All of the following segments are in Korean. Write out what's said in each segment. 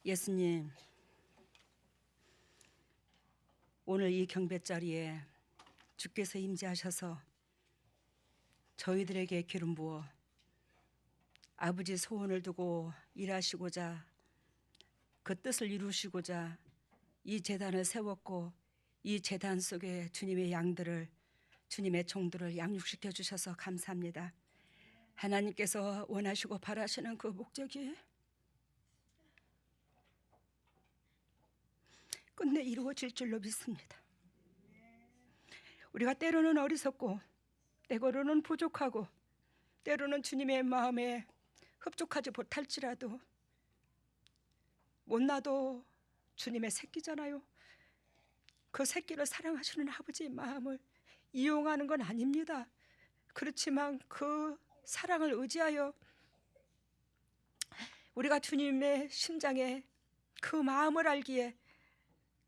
예수님, 오늘 이 경배 자리에 주께서 임재하셔서 저희들에게 기름 부어 아버지 소원을 두고 일하시고자 그 뜻을 이루시고자 이 제단을 세웠고 이 제단 속에 주님의 양들을, 주님의 종들을 양육시켜 주셔서 감사합니다. 하나님께서 원하시고 바라시는 그 목적이 끝내 이루어질 줄로 믿습니다. 우리가 때로는 어리석고 때로는 부족하고 때로는 주님의 마음에 흡족하지 못할지라도 못나도 주님의 새끼잖아요. 그 새끼를 사랑하시는 아버지의 마음을 이용하는 건 아닙니다. 그렇지만 그 사랑을 의지하여 우리가 주님의 심장에 그 마음을 알기에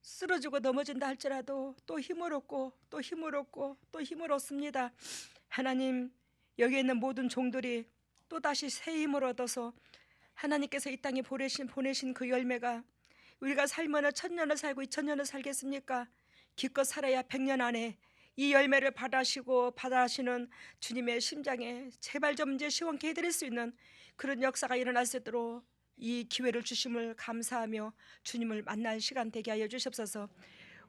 쓰러지고 넘어진다 할지라도 또 힘을 얻고 또 힘을 얻고 또 힘을 얻습니다. 하나님, 여기 있는 모든 종들이 또다시 새 힘을 얻어서 하나님께서 이 땅에 보내신 그 열매가 우리가 살면은 1000년을 살고 2000년을 살겠습니까? 기껏 살아야 100년 안에 이 열매를 받아시는 주님의 심장에 제발 좀 이제 시원케 해드릴 수 있는 그런 역사가 일어날 수 있도록 이 기회를 주심을 감사하며 주님을 만날 시간 되게 하여 주시옵소서.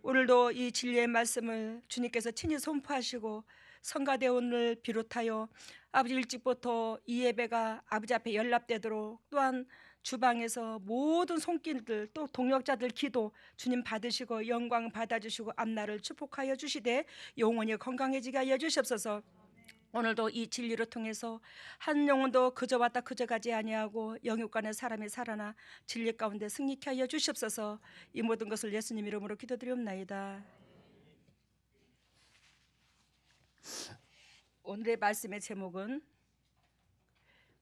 오늘도 이 진리의 말씀을 주님께서 친히 선포하시고 성가대원을 비롯하여 아버지 일찍부터 이 예배가 아버지 앞에 연락되도록 또한 주방에서 모든 손길들 또 동역자들 기도 주님 받으시고 영광 받아주시고 앞날을 축복하여 주시되 영원히 건강해지게 하여 주시옵소서. 오늘도 이 진리를 통해서 한 영혼도 그저 왔다 그저 가지 아니하고 영육간의 사람이 살아나 진리 가운데 승리케 하여 주시옵소서. 이 모든 것을 예수님 이름으로 기도드리옵나이다. 오늘의 말씀의 제목은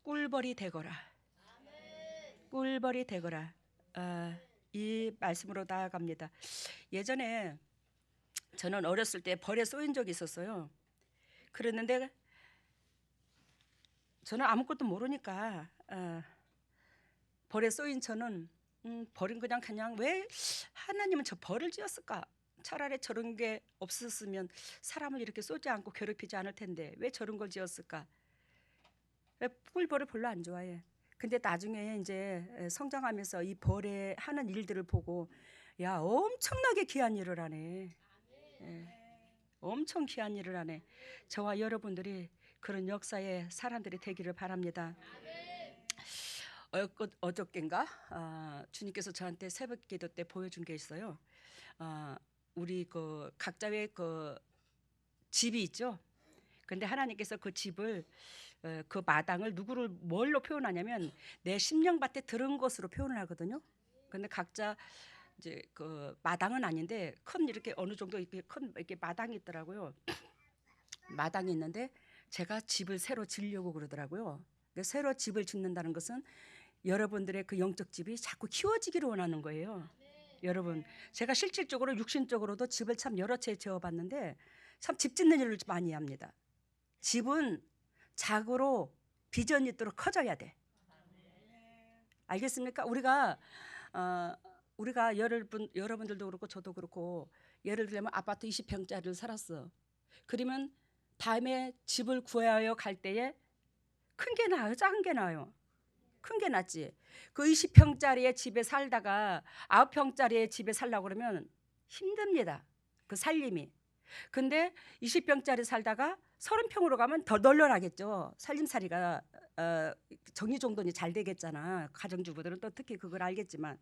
꿀벌이 되거라. 꿀벌이 되거라. 이 말씀으로 나아갑니다. 예전에 저는 어렸을 때 벌에 쏘인 적이 있었어요. 그랬는데 저는 아무것도 모르니까 벌에 쏘인 저는 벌은 그냥 왜 하나님은 저 벌을 지었을까? 차라리 저런 게 없었으면 사람을 이렇게 쏘지 않고 괴롭히지 않을 텐데 왜 저런 걸 지었을까? 꿀벌을 별로 안 좋아해. 근데 나중에 이제 성장하면서 이 벌에 하는 일들을 보고 야, 엄청나게 귀한 일을 하네. 엄청 귀한 일을 하네. 저와 여러분들이 그런 역사의 사람들이 되기를 바랍니다. 어저께인가 주님께서 저한테 새벽기도 때 보여준 게 있어요. 우리 그 각자의 그 집이 있죠. 근데 하나님께서 그 집을 그 마당을 누구를 뭘로 표현하냐면 내 심령밭에 들은 것으로 표현을 하거든요. 근데 각자 이제 그 마당은 아닌데 큰 이렇게 어느 정도 이렇게 큰 이렇게 마당이 있더라고요. 마당이 있는데 제가 집을 새로 지으려고 그러더라고요. 새로 집을 짓는다는 것은 여러분들의 그 영적 집이 자꾸 키워지기를 원하는 거예요. 여러분, 제가 실질적으로 육신적으로도 집을 참 여러 채 지어봤는데 참 집 짓는 일을 많이 합니다. 집은 작으로 비전이 있도록 커져야 돼. 알겠습니까? 우리가 여러분들도 그렇고 저도 그렇고 예를 들면 아파트 20평짜리를 살았어. 그러면 다음에 집을 구하여 갈 때에 큰 게 나아요? 작은 게 나아요? 큰 게 낫지. 그 20평짜리의 집에 살다가 9평짜리의 집에 살려고 그러면 힘듭니다. 그 살림이. 근데 20평짜리 살다가 30평으로 가면 더 널널하겠죠. 살림살이가 정리정돈이 잘 되겠잖아. 가정주부들은 또 특히 그걸 알겠지만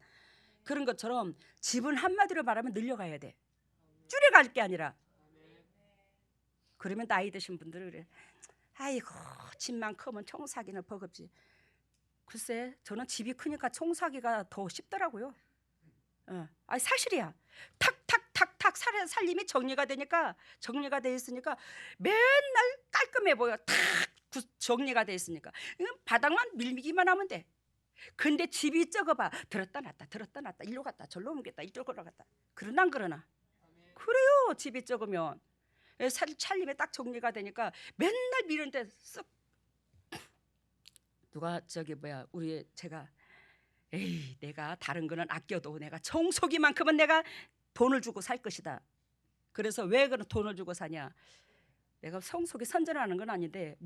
그런 것처럼 집은 한마디로 말하면 늘려가야 돼. 줄여갈 게 아니라. 그러면 나이 드신 분들은 그래. 아이고 집만 크면 청소하기는 버겁지. 글쎄 저는 집이 크니까 청소하기가 더 쉽더라고요. 사실이야. 탁탁탁탁 살림이 정리가 돼 있으니까 맨날 깔끔해 보여. 탁 정리가 돼 있으니까 바닥만 밀기만 하면 돼. 근데 집이 적어봐. 들었다 놨다 일로 갔다 절로 옮겼다 이쪽으로 갔다. 그러나 안 그러나? 그래요. 집이 적으면 살림이 딱 정리가 되니까 맨날 미는데 쓱 누가 제가 에이, 내가 다른 거는 아껴도 내가 청소기만큼은 내가 돈을 주고 살 것이다. 그래서 왜 그런 돈을 주고 사냐? 내가 청소기 선전하는 건 아닌데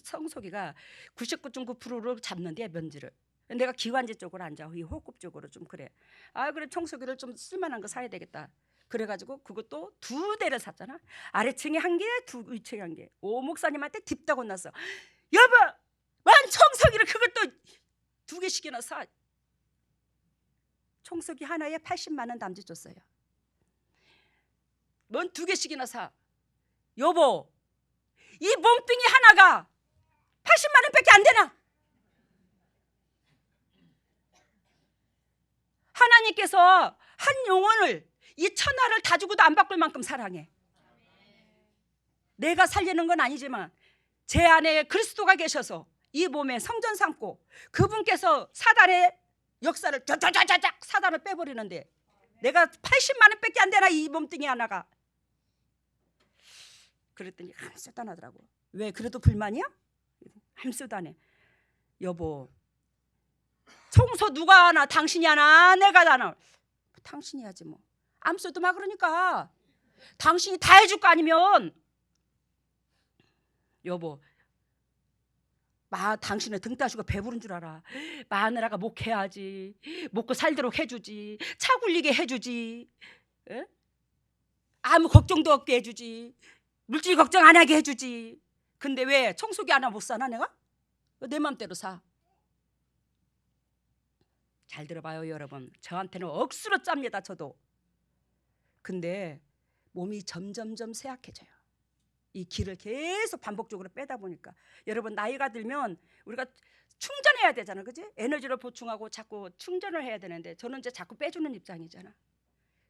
청소기가 99.9%를 잡는데 먼지를. 내가 기관지 쪽으로 앉아. 이 호흡 쪽으로 좀 그래. 아, 그래 청소기를 좀 쓸만한 거 사야 되겠다. 그래가지고 그것도 2대를 샀잖아. 아래층에 1개, 위층에 1개. 오 목사님한테 딥다고 났어. 여보, 만 청소기를 그것도 2개씩이나 사. 청소기 하나에 80만 원 담지 줬어요. 뭔 2개씩이나 사. 여보, 이 몸뚱이 하나가 80만 원밖에 안 되나? 하나님께서 한 영혼을 이 천하를 다 주고도 안 바꿀 만큼 사랑해. 내가 살리는 건 아니지만 제 안에 그리스도가 계셔서 이 몸에 성전 삼고 그분께서 사단의 역사를 쫙쫙쫙쫙 사단을 빼버리는데 내가 80만 원밖에 안 되나 이 몸뚱이 하나가. 그랬더니 아무것도 안 하더라고. 왜 그래도 불만이야? 아무것도 안 해. 여보, 청소 누가 하나? 당신이 하나? 내가 하나? 당신이 하지 뭐. 아무것도 막 그러니까 당신이 다 해줄 거 아니면. 여보, 당신은 등 따시고 배부른 줄 알아. 마누라가 목해야지. 먹고 살도록 해주지. 차 굴리게 해주지. 에? 아무 걱정도 없게 해주지. 물질 걱정 안 하게 해주지. 근데 왜 청소기 하나 못 사나 내가? 내 맘대로 사. 잘 들어봐요 여러분. 저한테는 억수로 짭니다 저도. 근데 몸이 점점점 쇠약해져요. 이 기를 계속 반복적으로 빼다 보니까. 여러분 나이가 들면 우리가 충전해야 되잖아, 그지? 에너지를 보충하고 자꾸 충전을 해야 되는데 저는 이제 자꾸 빼주는 입장이잖아.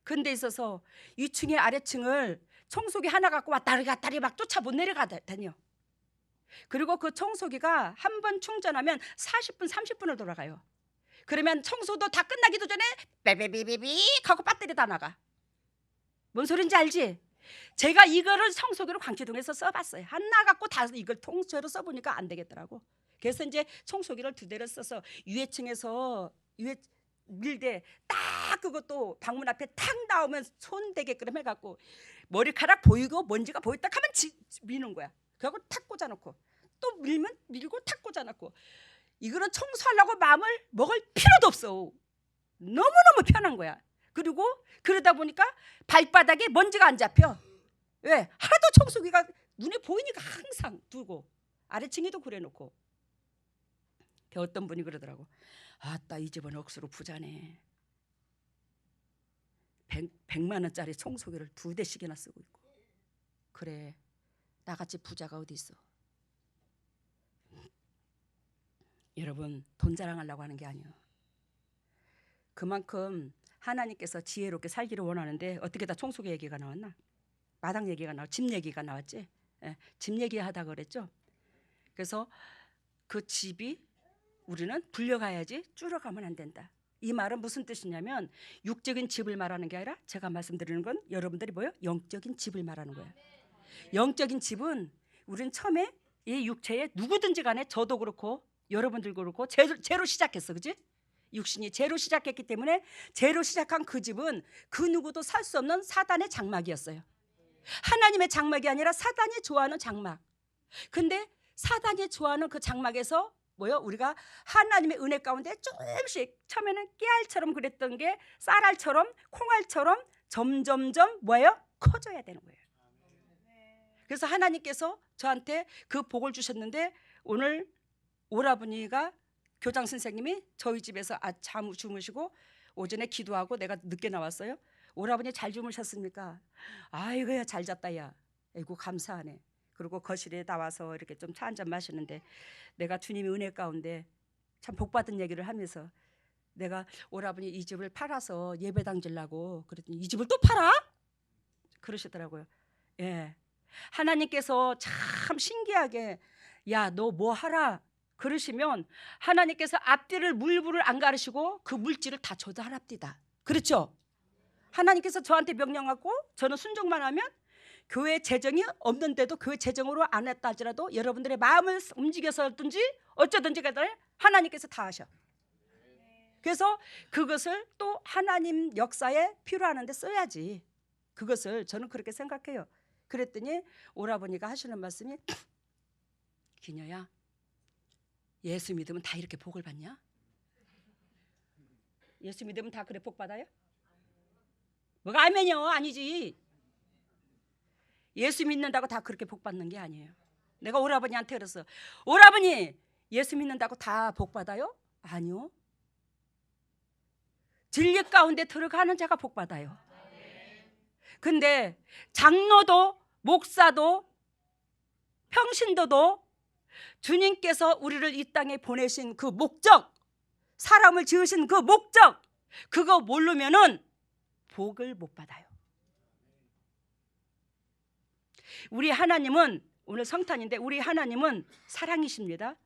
근데 있어서 위층에 아래층을 청소기 하나 갖고 왔다리 갔다리 막 쫓아 못 내려가다녀. 그리고 그 청소기가 한 번 충전하면 40분 30분을 돌아가요. 그러면 청소도 다 끝나기도 전에 삐삐삐삐 하고 배터리 다 나가. 뭔 소린지 알지? 제가 이거를 청소기로 광치동에서 써봤어요. 하나 갖고 다 이걸 통째로 써보니까 안 되겠더라고. 그래서 이제 청소기를 2대를 써서 위에층에서 밀대 딱 그것도 방문 앞에 탁 나오면 손 대게끔 해갖고 머리카락 보이고 먼지가 보였다 하면 미는 거야. 그하고 탁 꽂아놓고 또 밀면 밀고 탁 꽂아놓고. 이거는 청소하려고 마음을 먹을 필요도 없어. 너무너무 편한 거야. 그리고 그러다 보니까 발바닥에 먼지가 안 잡혀. 왜? 하도 청소기가 눈에 보이니까 항상 두고. 아래층에도 그래놓고. 어떤 분이 그러더라고. 아따 이 집은 억수로 부자네. 100만 원짜리 청소기를 2대씩이나 쓰고 있고. 그래, 나같이 부자가 어디 있어. 여러분 돈 자랑하려고 하는 게 아니에요. 그만큼 하나님께서 지혜롭게 살기를 원하는데 어떻게 다 청소기 얘기가 나왔나? 마당 얘기가 집 얘기가 나왔지. 예, 집 얘기하다 그랬죠. 그래서 그 집이 우리는 불려가야지 줄여가면 안 된다. 이 말은 무슨 뜻이냐면 육적인 집을 말하는 게 아니라 제가 말씀드리는 건 여러분들이 뭐예요? 영적인 집을 말하는 거예요. 영적인 집은 우리는 처음에 이 육체에 누구든지 간에 저도 그렇고 여러분들 그렇고 제로 시작했어, 그지? 육신이 제로 시작했기 때문에 제로 시작한 그 집은 그 누구도 살 수 없는 사단의 장막이었어요. 하나님의 장막이 아니라 사단이 좋아하는 장막. 근데 사단이 좋아하는 그 장막에서 뭐요? 우리가 하나님의 은혜 가운데 조금씩 처음에는 깨알처럼 그랬던 게 쌀알처럼 콩알처럼 점점점 뭐예요? 커져야 되는 거예요. 그래서 하나님께서 저한테 그 복을 주셨는데 오늘 오라버니가 교장 선생님이 저희 집에서 잠 주무시고 오전에 기도하고 내가 늦게 나왔어요. 오라버니 잘 주무셨습니까? 아이고야 잘 잤다 야. 아이고 감사하네. 그리고 거실에 나와서 이렇게 좀 차 한잔 마시는데 내가 주님의 은혜 가운데 참 복받은 얘기를 하면서 내가 오라버니 이 집을 팔아서 예배당 지려고 그랬더니 이 집을 또 팔아? 그러시더라고요. 예. 하나님께서 참 신기하게 야 너 뭐 하라 그러시면 하나님께서 앞뒤를 물불을 안 가르시고 그 물질을 다 조달합니다. 그렇죠? 하나님께서 저한테 명령하고 저는 순종만 하면 교회 재정이 없는데도 교회 재정으로 안 했다 할지라도 여러분들의 마음을 움직여서든지 어쩌든지 간에 하나님께서 다 하셔. 그래서 그것을 또 하나님 역사에 필요하는 데 써야지. 그것을 저는 그렇게 생각해요. 그랬더니 오라버니가 하시는 말씀이, 기녀야, 예수 믿으면 다 이렇게 복을 받냐? 예수 믿으면 다 그래 복 받아요? 뭐가 아멘이요? 아니지. 예수 믿는다고 다 그렇게 복 받는 게 아니에요. 내가 오라버니한테 그랬어. 오라버니, 예수 믿는다고 다 복 받아요? 아니요. 진리 가운데 들어가는 자가 복 받아요. 근데 장로도 목사도 평신도도 주님께서 우리를 이 땅에 보내신 그 목적, 사람을 지으신 그 목적, 그거 모르면은 복을 못 받아요. 우리 하나님은, 오늘 성탄인데 우리 하나님은 사랑이십니다.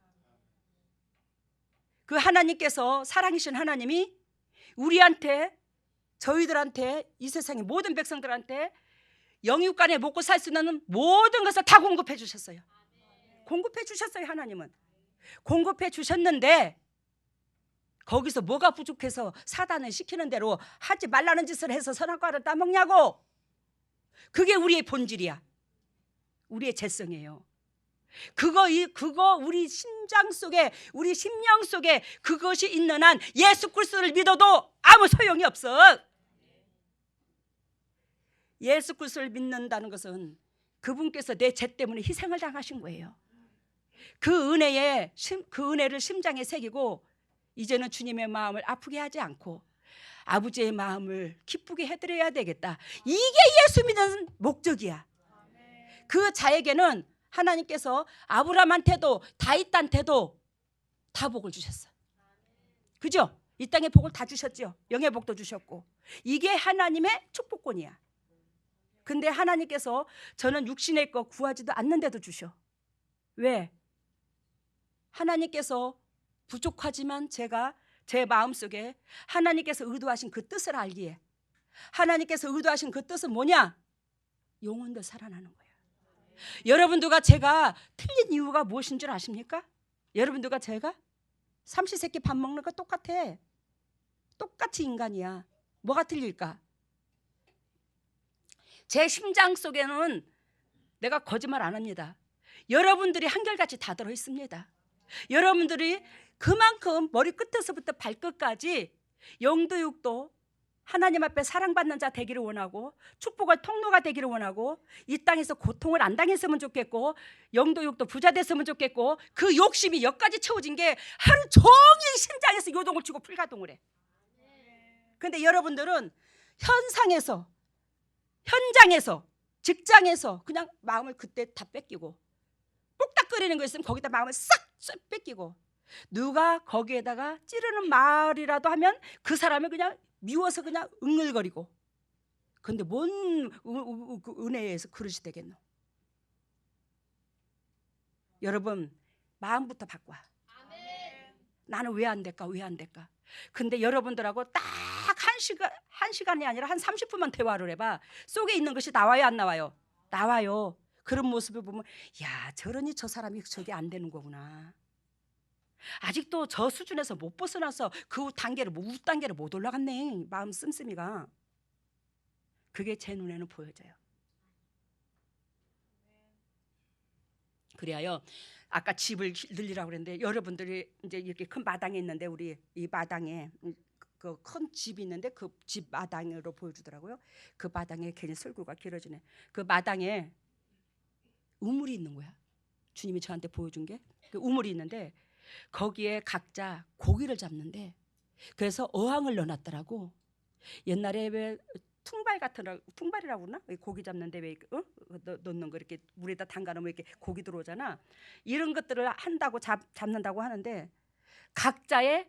그 하나님께서, 사랑이신 하나님이 우리한테, 저희들한테, 이 세상의 모든 백성들한테 영육간에 먹고 살 수 있는 모든 것을 다 공급해 주셨어요. 공급해 주셨어요. 하나님은 공급해 주셨는데 거기서 뭐가 부족해서 사단을 시키는 대로 하지 말라는 짓을 해서 선악과를 따먹냐고. 그게 우리의 본질이야. 우리의 재성이에요. 그거 우리 심장 속에, 우리 심령 속에 그것이 있는 한 예수 그리스도를 믿어도 아무 소용이 없어. 예수 그리스도를 믿는다는 것은 그분께서 내 죄 때문에 희생을 당하신 거예요. 그 은혜를 심장에 새기고 이제는 주님의 마음을 아프게 하지 않고 아버지의 마음을 기쁘게 해드려야 되겠다. 이게 예수 믿는 목적이야. 그 자에게는 하나님께서 아브라함한테도 다윗한테도 다 복을 주셨어. 그죠? 이 땅의 복을 다 주셨죠. 영의 복도 주셨고. 이게 하나님의 축복권이야. 근데 하나님께서 저는 육신의 것 구하지도 않는데도 주셔. 왜? 하나님께서 부족하지만 제가 제 마음속에 하나님께서 의도하신 그 뜻을 알기에, 하나님께서 의도하신 그 뜻은 뭐냐? 영혼도 살아나는 거예요. 여러분들과 제가 틀린 이유가 무엇인 줄 아십니까? 여러분들과 제가 삼시세끼 밥 먹는 거 똑같아. 똑같이 인간이야. 뭐가 틀릴까? 제 심장 속에는, 내가 거짓말 안 합니다, 여러분들이 한결같이 다 들어있습니다. 여러분들이 그만큼 머리 끝에서부터 발끝까지 영도육도 하나님 앞에 사랑받는 자 되기를 원하고, 축복의 통로가 되기를 원하고, 이 땅에서 고통을 안 당했으면 좋겠고, 영도육도 부자 됐으면 좋겠고, 그 욕심이 여기까지 채워진 게 하루 종일 심장에서 요동을 치고 불가동을 해. 그런데 여러분들은 현상에서, 현장에서, 직장에서 그냥 마음을 그때 다 뺏기고, 뚝딱거리는 거 있으면 거기다 마음을 싹 뺏기고, 누가 거기에다가 찌르는 말이라도 하면 그 사람을 그냥 미워서 그냥 응을거리고. 그런데 뭔 은혜에서 그릇이 되겠노? 여러분, 마음부터 바꿔. 나는 왜 안 될까? 왜 안 될까? 근데 여러분들하고 딱 한 시간이 아니라 한 30분만 대화를 해봐. 속에 있는 것이 나와요, 안 나와요? 나와요. 그런 모습을 보면, 야, 저러니 저 사람이 저게 안 되는 거구나. 아직도 저 수준에서 못 벗어나서 그 단계를, 단계를 못 올라갔네. 마음 씀씀이가. 그게 제 눈에는 보여져요. 그래요. 아까 집을 늘리라고 그랬는데, 여러분들이 이제 이렇게 큰 마당에 있는데, 우리 이 마당에 그 큰 집이 있는데 그 집 마당으로 보여주더라고요. 그 마당에 괜히 설교가 길어지네. 그 마당에 우물이 있는 거야. 주님이 저한테 보여준 게 그 우물이 있는데 거기에 각자 고기를 잡는데, 그래서 어항을 넣어놨더라고. 옛날에 왜 퉁발 같은, 퉁발이라고 그러나? 고기 잡는데 왜 넣는 거 이렇게 물에다 담가놓으면 이렇게 고기 들어오잖아. 이런 것들을 한다고 잡는다고 하는데, 각자의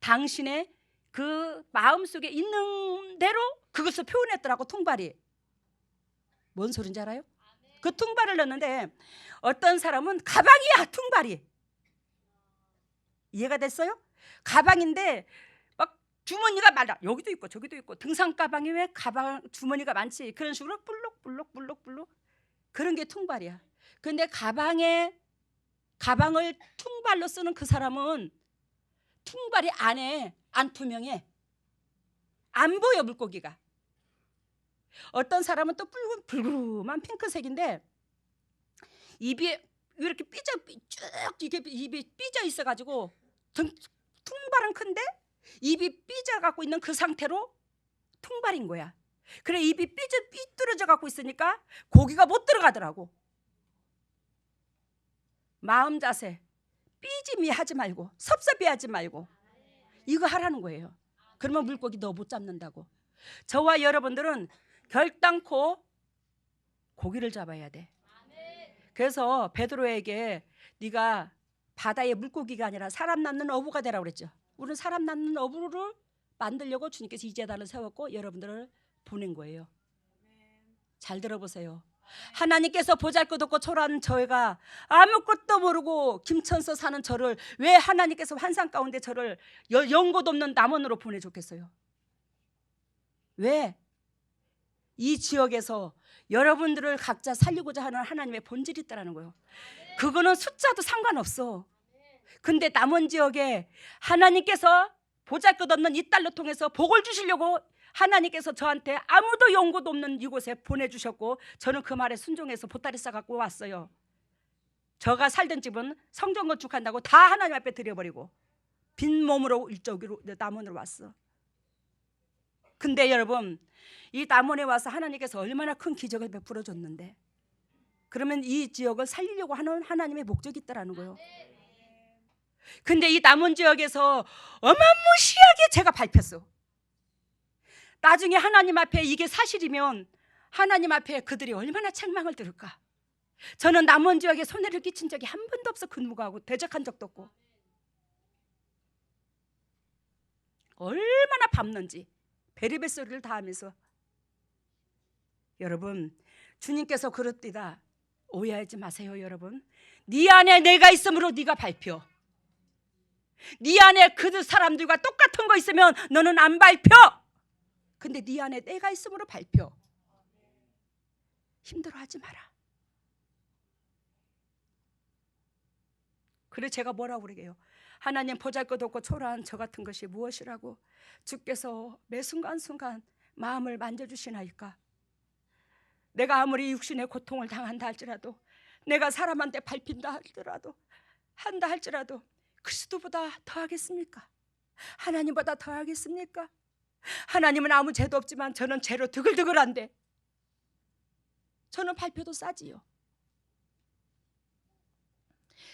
당신의 그 마음속에 있는 대로 그것을 표현했더라고. 퉁발이 뭔 소린지 알아요? 그 퉁발을 넣는데 어떤 사람은 가방이야. 퉁발이 이해가 됐어요? 가방인데 막 주머니가 많아. 여기도 있고 저기도 있고. 등산 가방이 왜 가방 주머니가 많지? 그런 식으로 불룩불룩 그런 게 퉁발이야. 근데 가방을 퉁발로 쓰는 그 사람은 퉁발이 안에 안 투명해. 안 보여 물고기가. 어떤 사람은 또 불구름한 핑크색인데 입이 이렇게 쭉 이게 입이 삐져 있어가지고 퉁발은 큰데 입이 삐져 갖고 있는 그 상태로 퉁발인 거야. 그래 입이 삐뚤어져 갖고 있으니까 고기가 못 들어가더라고. 마음 자세 삐짐이 하지 말고 섭섭해하지 말고 이거 하라는 거예요. 그러면 물고기 너 못 잡는다고. 저와 여러분들은 결단코 고기를 잡아야 돼. 그래서 베드로에게 네가 바다의 물고기가 아니라 사람 낳는 어부가 되라고 그랬죠. 우리는 사람 낳는 어부를 만들려고 주님께서 이 제단을 세웠고 여러분들을 보낸 거예요. 잘 들어보세요. 하나님께서 보잘것없고 초라한 저희가 아무것도 모르고 김천서 사는 저를 왜 하나님께서 환상 가운데 저를 연고도 없는 남원으로 보내줬겠어요? 왜? 이 지역에서 여러분들을 각자 살리고자 하는 하나님의 본질이 있다는 거예요. 그거는 숫자도 상관없어. 근데 남원 지역에 하나님께서 보잘것없는 이 딸로 통해서 복을 주시려고 하나님께서 저한테 아무도 연고도 없는 이곳에 보내주셨고 저는 그 말에 순종해서 보따리 싸갖고 왔어요. 저가 살던 집은 성전 건축한다고 다 하나님 앞에 드려버리고 빈 몸으로 이쪽으로 남원으로 왔어. 근데 여러분 이 남원에 와서 하나님께서 얼마나 큰 기적을 베풀어 줬는데 그러면 이 지역을 살리려고 하는 하나님의 목적이 있다라는 거예요. 근데 이 남원 지역에서 어마무시하게 제가 밟혔어. 나중에 하나님 앞에 이게 사실이면 하나님 앞에 그들이 얼마나 책망을 들을까. 저는 남원 지역에 손해를 끼친 적이 한 번도 없어. 근무하고 대적한 적도 없고. 얼마나 밟는지 베리베 소리를 다 하면서. 여러분 주님께서 그렇디다 오해하지 마세요. 여러분 네 안에 내가 있으므로 네가 밟혀. 네 안에 그 사람들과 똑같은 거 있으면 너는 안 밟혀. 근데 네 안에 내가 있으므로 밟혀. 힘들어하지 마라. 그래 제가 뭐라고 그러게요. 하나님 보잘것없고 초라한 저 같은 것이 무엇이라고 주께서 매 순간순간 마음을 만져주시나이까. 내가 아무리 육신의 고통을 당한다 할지라도 내가 사람한테 밟힌다 할지라도 한다 할지라도 그리스도보다 더하겠습니까? 하나님보다 더하겠습니까? 하나님은 아무 죄도 없지만 저는 죄로 드글드글한데 저는 밟혀도 싸지요.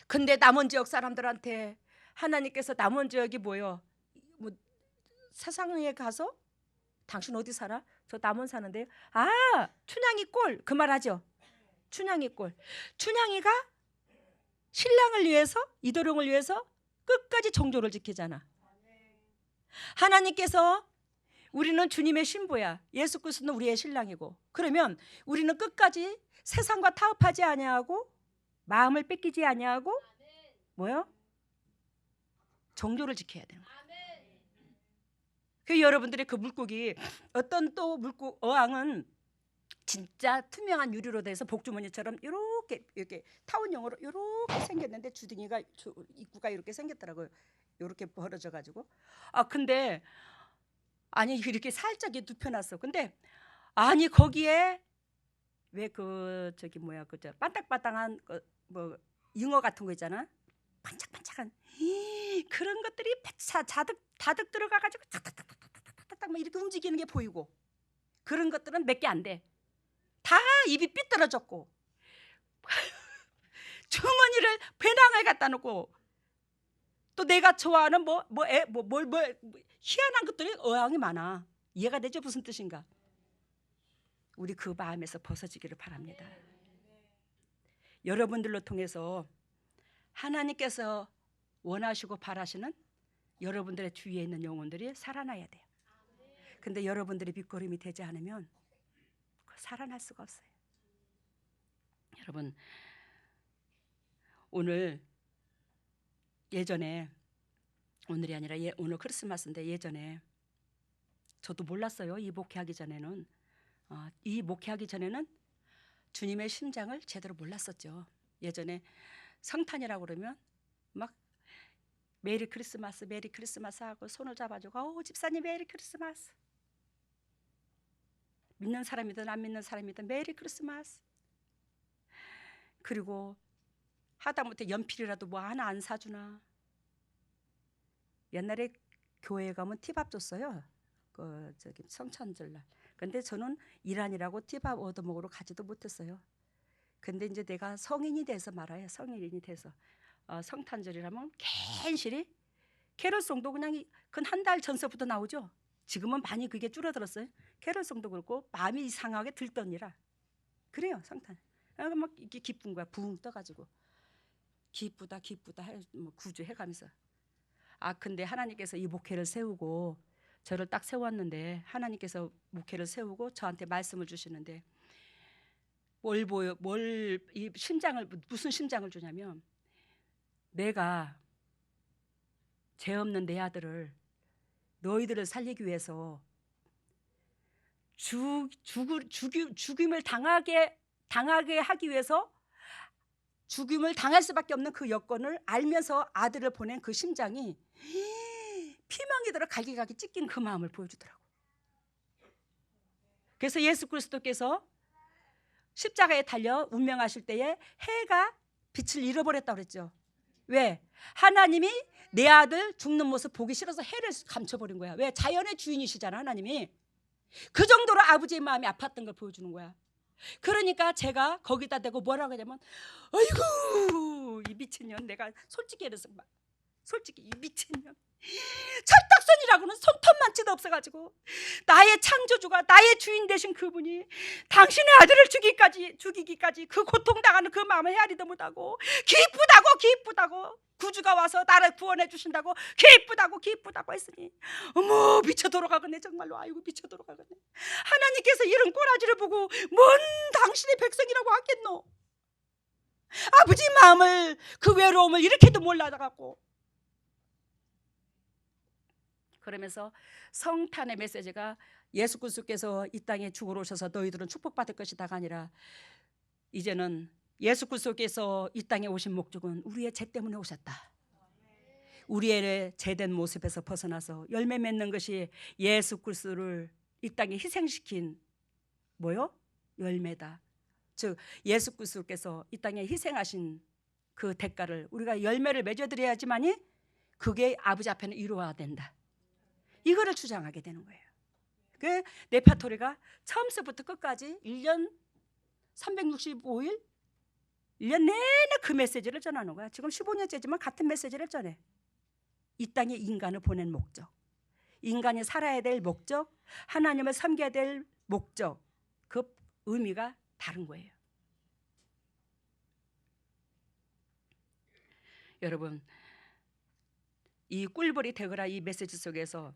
근데 남원 지역 사람들한테 하나님께서 남원 지역이 뭐요? 뭐 세상에 가서 당신 어디 살아? 저 남원 사는데 아 춘향이 꼴 그 말 하죠. 춘향이 꼴. 춘향이가 신랑을 위해서 이도령을 위해서 끝까지 정조를 지키잖아. 하나님께서 우리는 주님의 신부야. 예수 그리스도는 우리의 신랑이고 그러면 우리는 끝까지 세상과 타협하지 아니하고 마음을 뺏기지 아니하고 뭐요? 정조를 지켜야 되는 거야. 그 여러분들의 그 물고기 어떤 또 어항은 진짜 투명한 유리로 돼서 복주머니처럼 이렇게 타원형으로 이렇게 생겼는데 주둥이가 입구가 이렇게 생겼더라고요. 이렇게 벌어져 가지고 근데 아니 이렇게 살짝 눕혀놨어. 근데 아니 거기에 왜 그 저기 뭐야 그저 반딱반딱한 뭐 잉어 같은 거 있잖아. 반짝반짝한 그런 것들이 다득 들어가가지고 탁탁탁탁탁탁탁 막 이렇게 움직이는 게 보이고 그런 것들은 몇 개 안 돼. 다 입이 삐뚤어졌고 주머니를 배낭을 갖다 놓고 또 내가 좋아하는 희한한 것들이 어항이 많아. 이해가 되죠? 무슨 뜻인가? 우리 그 마음에서 벗어지기를 바랍니다. 여러분들로 통해서 하나님께서 원하시고 바라시는 여러분들의 주위에 있는 영혼들이 살아나야 돼요. 근데 여러분들이 밑거름이 되지 않으면 살아날 수가 없어요. 여러분 오늘 예전에 오늘이 아니라 오늘 크리스마스인데 예전에 저도 몰랐어요. 이 목회하기 전에는 주님의 심장을 제대로 몰랐었죠. 예전에 성탄이라고 그러면 막 메리 크리스마스 메리 크리스마스 하고 손을 잡아주고 집사님 메리 크리스마스. 믿는 사람이든 안 믿는 사람이든 메리 크리스마스. 그리고 하다못해 연필이라도 뭐 하나 안 사주나. 옛날에 교회에 가면 티밥 줬어요. 그 저기 성찬절날. 근데 저는 일하느라고 티밥 얻어먹으러 가지도 못했어요. 근데 이제 내가 성인이 돼서 말아요. 성인이 돼서 성탄절이라면 괜시리 캐롤송도 그냥 한 달 전서부터 나오죠. 지금은 많이 그게 줄어들었어요. 캐롤송도 그렇고 마음이 이상하게 들떠니라. 그래요 성탄. 막 이게 기쁜 거야. 붕 떠가지고 기쁘다 뭐 구주해가면서. 근데 하나님께서 이 목회를 세우고 저를 딱 세웠는데 하나님께서 목회를 세우고 저한테 말씀을 주시는데 이 심장을 무슨 심장을 주냐면 내가 죄 없는 내 아들을 너희들을 살리기 위해서 죽임을 당하게 하기 위해서 죽임을 당할 수밖에 없는 그 여건을 알면서 아들을 보낸 그 심장이 피멍이들어 갈기갈기 찢긴 그 마음을 보여주더라고. 그래서 예수 그리스도께서 십자가에 달려 운명하실 때에 해가 빛을 잃어버렸다고 그랬죠. 왜? 하나님이 내 아들 죽는 모습 보기 싫어서 해를 감춰버린 거야. 왜? 자연의 주인이시잖아 하나님이. 그 정도로 아버지의 마음이 아팠던 걸 보여주는 거야. 그러니까 제가 거기다 대고 뭐라고 하냐면 아이고 이 미친년. 내가 솔직히 이래서 솔직히 이 미친년 철딱선이라고는 손톱만치도 없어가지고 나의 창조주가 나의 주인 되신 그분이 당신의 아들을 죽이기까지 그 고통당하는 그 마음을 헤아리도 못하고 기쁘다고 구주가 와서 나를 구원해 주신다고 기쁘다고 했으니 어머 미쳐 돌아가겠네 정말로. 아이고 미쳐 돌아가겠네. 하나님께서 이런 꼬라지를 보고 뭔 당신의 백성이라고 하겠노. 아버지 마음을 그 외로움을 이렇게도 몰라갖고. 그러면서 성탄의 메시지가 예수 그리스도께서 이 땅에 죽으러 오셔서 너희들은 축복받을 것이다가 아니라 이제는 예수 그리스도께서 이 땅에 오신 목적은 우리의 죄 때문에 오셨다. 우리의 죄된 모습에서 벗어나서 열매 맺는 것이 예수 그리스도를 이 땅에 희생시킨 뭐요? 열매다. 즉 예수 그리스도께서 이 땅에 희생하신 그 대가를 우리가 열매를 맺어드려야지만이 그게 아버지 앞에는 이루어야 된다. 이거를 주장하게 되는 거예요. 그 네파토리가 처음부터 끝까지 1년 365일 1년 내내 그 메시지를 전하는 거야. 지금 15년째지만 같은 메시지를 전해. 이 땅에 인간을 보낸 목적, 인간이 살아야 될 목적, 하나님을 섬겨야 될 목적, 그 의미가 다른 거예요. 여러분, 이 꿀벌이 되거라 이 메시지 속에서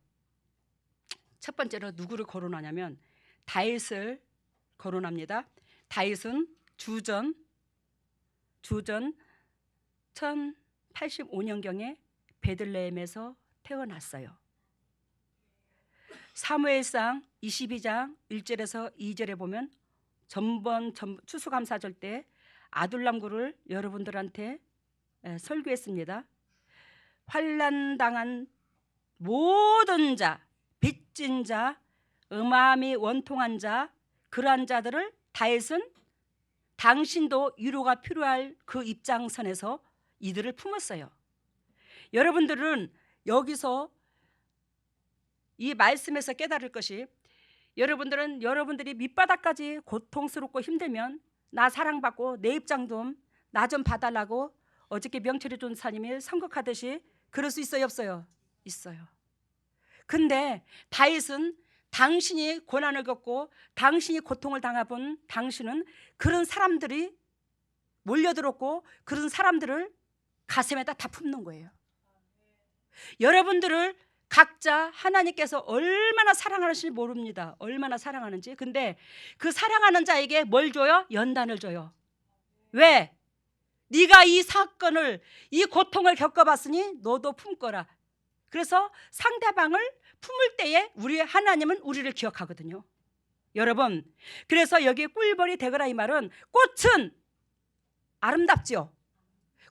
첫 번째로 누구를 거론하냐면 다윗을 거론합니다. 다윗은 주전 1085년경에 베들레헴에서 태어났어요. 사무엘상 22장 1절에서 2절에 보면 전번 추수감사절 때 아둘람굴을 여러분들한테 설교했습니다. 환난당한 모든 자, 빚진 자, 음함이 원통한 자, 그러한 자들을 다윗은 당신도 위로가 필요할 그 입장선에서 이들을 품었어요. 여러분들은 여기서 이 말씀에서 깨달을 것이 여러분들은 여러분들이 밑바닥까지 고통스럽고 힘들면 나 사랑받고 내 입장 좀 나 좀 봐달라고 어저께 명철이 전사님이 선곡하듯이 그럴 수 있어요 없어요? 있어요. 근데 다윗은 당신이 고난을 겪고 당신이 고통을 당해본 당신은 그런 사람들이 몰려들었고 그런 사람들을 가슴에다 다 품는 거예요. 여러분들을 각자 하나님께서 얼마나 사랑하는지 모릅니다. 얼마나 사랑하는지. 근데 그 사랑하는 자에게 뭘 줘요? 연단을 줘요. 왜? 네가 이 사건을 이 고통을 겪어봤으니 너도 품거라. 그래서 상대방을 품을 때에 우리 하나님은 우리를 기억하거든요. 여러분, 그래서 여기 꿀벌이 되거라 이 말은 꽃은 아름답죠.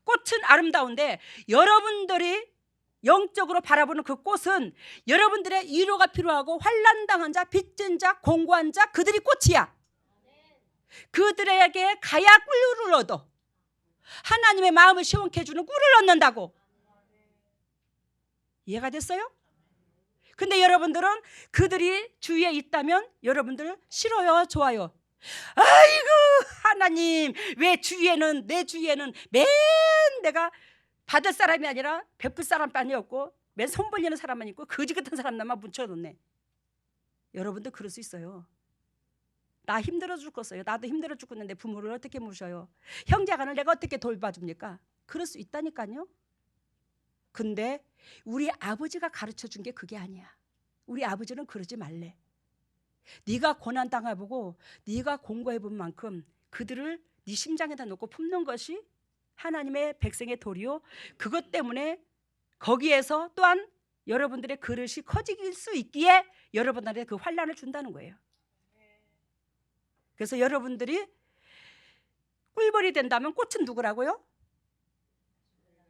꽃은 아름다운데 여러분들이 영적으로 바라보는 그 꽃은 여러분들의 위로가 필요하고 환난당한 자, 빚진 자, 공고한 자, 그들이 꽃이야. 그들에게 가야 꿀을 얻어. 하나님의 마음을 시원케 해주는 꿀을 얻는다고. 이해가 됐어요? 근데 여러분들은 그들이 주위에 있다면 여러분들 싫어요, 좋아요? 아이고 하나님, 왜 주위에는, 내 주위에는 맨 내가 받을 사람이 아니라 베풀 사람만이 없고 맨 손 벌리는 사람만 있고 거지 같은 사람만 묻혀놓네. 여러분들 그럴 수 있어요. 나 힘들어 죽겠어요. 나도 힘들어 죽겠는데 부모를 어떻게 모셔요? 형제간을 내가 어떻게 돌봐줍니까? 그럴 수 있다니까요. 근데 우리 아버지가 가르쳐준 게 그게 아니야. 우리 아버지는 그러지 말래. 네가 고난당해보고 네가 공고해본 만큼 그들을 네 심장에다 놓고 품는 것이 하나님의 백성의 도리요, 그것 때문에 거기에서 또한 여러분들의 그릇이 커질 수 있기에 여러분들한테 그 환난을 준다는 거예요. 그래서 여러분들이 꿀벌이 된다면 꽃은 누구라고요?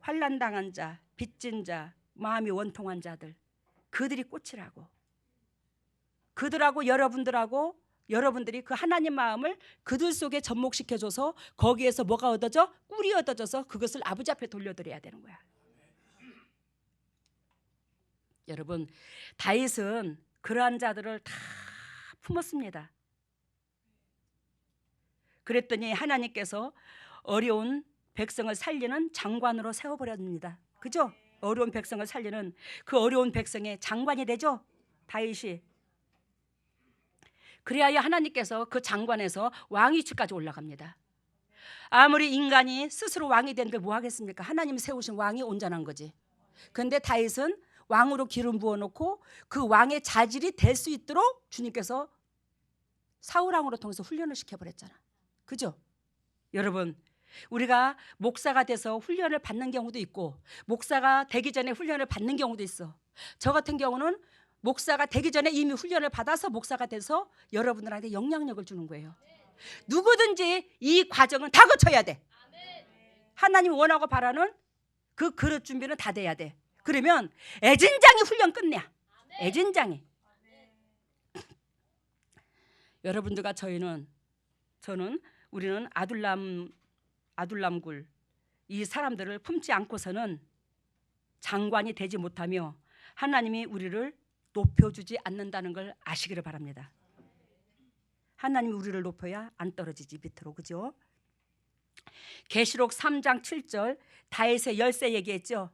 환난당한 자, 빚진 자, 마음이 원통한 자들, 그들이 꽃이라고. 그들하고 여러분들하고 여러분들이 그 하나님 마음을 그들 속에 접목시켜줘서 거기에서 뭐가 얻어져? 꿀이 얻어져서 그것을 아버지 앞에 돌려드려야 되는 거야. 여러분, 다윗은 그러한 자들을 다 품었습니다. 그랬더니 하나님께서 어려운 백성을 살리는 장관으로 세워버렸습니다. 그죠? 어려운 백성을 살리는 그 어려운 백성의 장관이 되죠, 다윗이. 그래야 하나님께서 그 장관에서 왕위치까지 올라갑니다. 아무리 인간이 스스로 왕이 되는데 뭐 하겠습니까? 하나님이 세우신 왕이 온전한 거지. 그런데 다윗은 왕으로 기름 부어놓고 그 왕의 자질이 될 수 있도록 주님께서 사울왕으로 통해서 훈련을 시켜버렸잖아. 그죠? 여러분, 우리가 목사가 돼서 훈련을 받는 경우도 있고 목사가 되기 전에 훈련을 받는 경우도 있어. 저 같은 경우는 목사가 되기 전에 이미 훈련을 받아서 목사가 돼서 여러분들한테 영향력을 주는 거예요. 누구든지 이 과정은 다 거쳐야 돼. 하나님이 원하고 바라는 그 그릇 준비는 다 돼야 돼. 그러면 애진장이 훈련 끝내야. 애진장이. 여러분들과 우리는 아둘람굴 이 사람들을 품지 않고서는 장관이 되지 못하며 하나님이 우리를 높여주지 않는다는 걸 아시기를 바랍니다. 하나님이 우리를 높여야 안 떨어지지 밑으로. 그죠? 계시록 3장 7절 다윗의 열쇠 얘기했죠.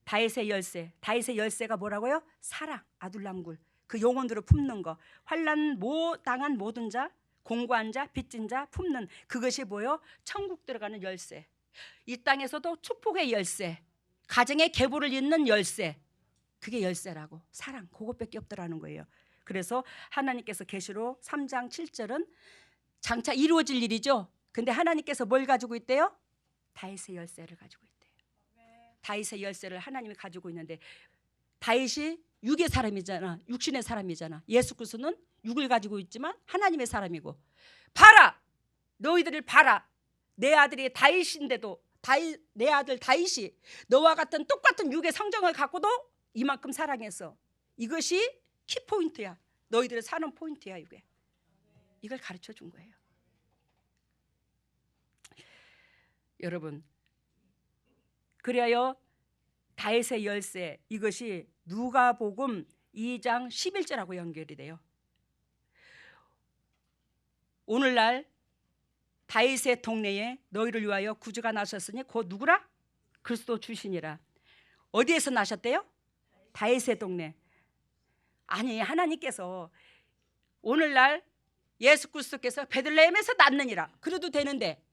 다윗의 열쇠가 뭐라고요? 사랑, 아둘람굴, 그 영혼들을 품는 거. 환난 당한 모든 자, 공고한 자, 빚진 자 품는 그것이 뭐요? 천국 들어가는 열쇠. 이 땅에서도 축복의 열쇠, 가정의 계보를 잇는 열쇠, 그게 열쇠라고. 사랑, 그것밖에 없더라는 거예요. 그래서 하나님께서 계시록 3장 7절은 장차 이루어질 일이죠. 근데 하나님께서 뭘 가지고 있대요? 다윗의 열쇠를 가지고 있대요. 다윗의 열쇠를 하나님이 가지고 있는데 다윗이 육의 사람이잖아. 육신의 사람이잖아. 예수 그리스도는 육을 가지고 있지만 하나님의 사람이고. 봐라, 너희들을 봐라. 내 아들이 다윗인데도 내 아들 다윗이 너와 같은 똑같은 육의 성정을 갖고도 이만큼 사랑했어. 이것이 키포인트야. 너희들의 사는 포인트야. 이게. 이걸 가르쳐 준 거예요. 여러분, 그래야 다윗의 열쇠, 이것이 누가복음 2장 11절하고 연결이 돼요. 오늘날 다윗의 동네에 너희를 위하여 구주가 나셨으니 곧 누구라? 그리스도 주시니라. 어디에서 나셨대요? 다윗의 동네. 아니, 하나님께서 오늘날 예수 그리스도께서 베들레헴에서 낳느니라 그래도 되는데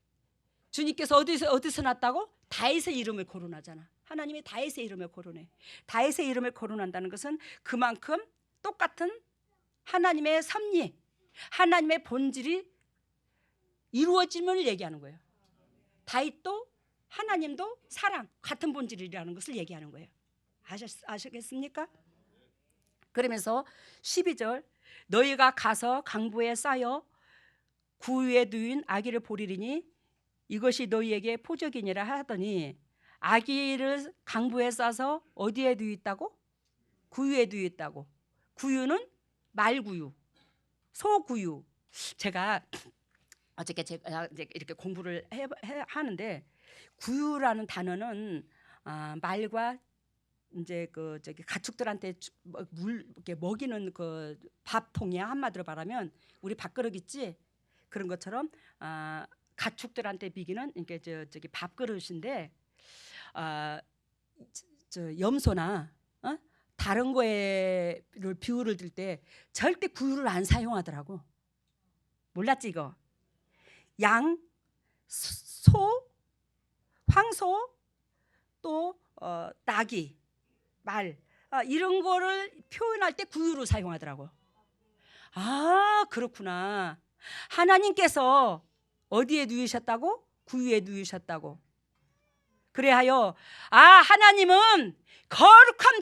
주님께서 어디서 낳았다고? 다윗의 이름을 거론하잖아. 하나님이 다윗의 이름을 거론해. 다윗의 이름을 거론한다는 것은 그만큼 똑같은 하나님의 섭리, 하나님의 본질이 이루어짐을 얘기하는 거예요. 다윗도 하나님도 사랑, 같은 본질이라는 것을 얘기하는 거예요. 아시겠습니까? 그러면서 12절 너희가 가서 강보에 쌓여 구유에 누인 아기를 보리리니 이것이 너희에게 포적이니라 하더니 아기를 강부에 싸서 어디에 두있다고? 구유에 두있다고. 구유는 말구유, 소구유. 제가 어저께 제가 이제 이렇게 공부를 하는데 구유라는 단어는 말과 이제 그 저기 가축들한테 물 이렇게 먹이는 그 밥통이야. 한마디로 말하면 우리 밥그릇 있지? 그런 것처럼 가축들한테 비기는 이게 저기 밥그릇인데 저 염소나 다른 거에를 비유를 들 때 절대 구유를 안 사용하더라고. 몰랐지 이거? 양, 소, 황소, 또 나귀, 말 이런 거를 표현할 때 구유로 사용하더라고. 아, 그렇구나. 하나님께서 어디에 누이셨다고? 구유에 누이셨다고. 그래하여 하나님은 거룩한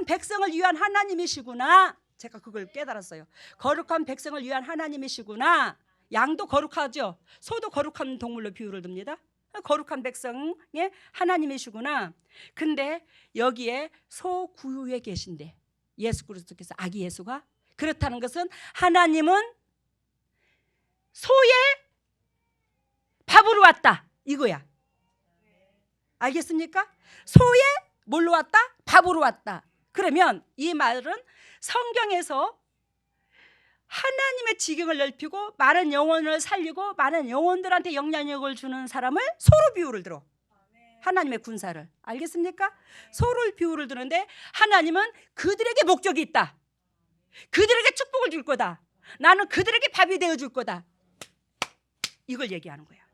백성을 위한 하나님이시구나. 제가 그걸 깨달았어요. 거룩한 백성을 위한 하나님이시구나. 양도 거룩하죠. 소도 거룩한 동물로 비유를 듭니다. 거룩한 백성의 하나님이시구나. 근데 여기에 소구유에 계신데 예수 그리스도께서 아기 예수가 그렇다는 것은 하나님은 소의 밥으로 왔다 이거야. 알겠습니까? 소의 뭘로 왔다? 밥으로 왔다. 그러면 이 말은 성경에서 하나님의 지경을 넓히고 많은 영혼을 살리고 많은 영혼들한테 영향력을 주는 사람을 소로 비유를 들어. 하나님의 군사를. 알겠습니까? 소를 비유를 드는데 하나님은 그들에게 목적이 있다. 그들에게 축복을 줄 거다. 나는 그들에게 밥이 되어줄 거다. 이걸 얘기하는 거야.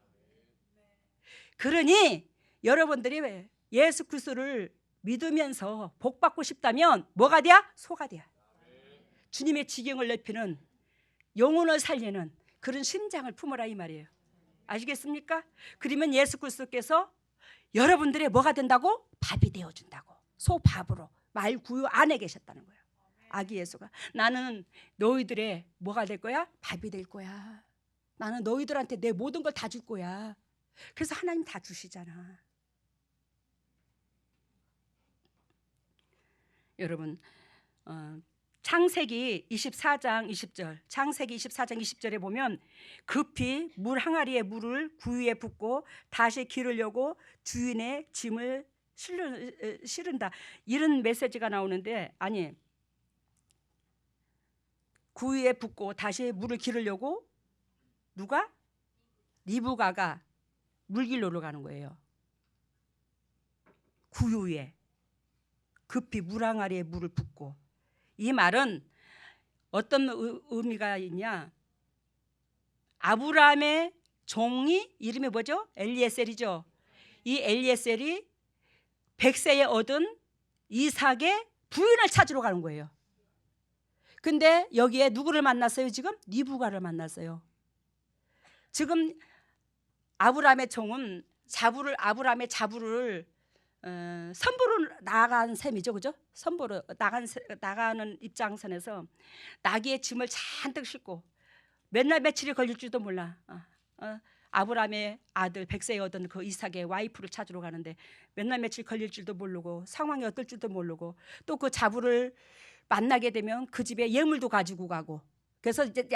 그러니 여러분들이 예수 그리스도를 믿으면서 복 받고 싶다면 뭐가 돼야? 소가 돼야. 주님의 지경을 넓히는 영혼을 살리는 그런 심장을 품어라 이 말이에요. 아시겠습니까? 그러면 예수 그리스도께서 여러분들의 뭐가 된다고? 밥이 되어준다고. 소밥으로 말 구유 안에 계셨다는 거예요. 아기 예수가 나는 너희들의 뭐가 될 거야? 밥이 될 거야. 나는 너희들한테 내 모든 걸 다 줄 거야. 그래서 하나님 다 주시잖아. 여러분 창세기 24장 20절 창세기 24장 20절에 보면 급히 물 항아리에 물을 구유에 붓고 다시 기르려고 주인의 짐을 실은다 이런 메시지가 나오는데 아니 구유에 붓고 다시 물을 기르려고 누가? 리브가가 물길로로 가는 거예요. 구유에 급히 물 항아리에 물을 붓고 이 말은 어떤 의미가 있냐? 아브라함의 종이 이름이 뭐죠? 엘리에셀이죠. 이 엘리에셀이 100세에 얻은 이삭의 부인을 찾으러 가는 거예요. 근데 여기에 누구를 만났어요? 지금 리브가를 만났어요. 지금 아브라함의 종은 아브라함의 자부를 선보로 나간 셈이죠, 그죠? 선보로 나가는 입장선에서 나귀의 짐을 잔뜩 싣고 몇 날 며칠이 걸릴지도 몰라. 아브라함의 아들 100세에 얻은 그 이삭의 와이프를 찾으러 가는데 몇 날 며칠 걸릴 줄도 모르고 상황이 어떨 줄도 모르고 또 그 자부를 만나게 되면 그 집에 예물도 가지고 가고 그래서 이제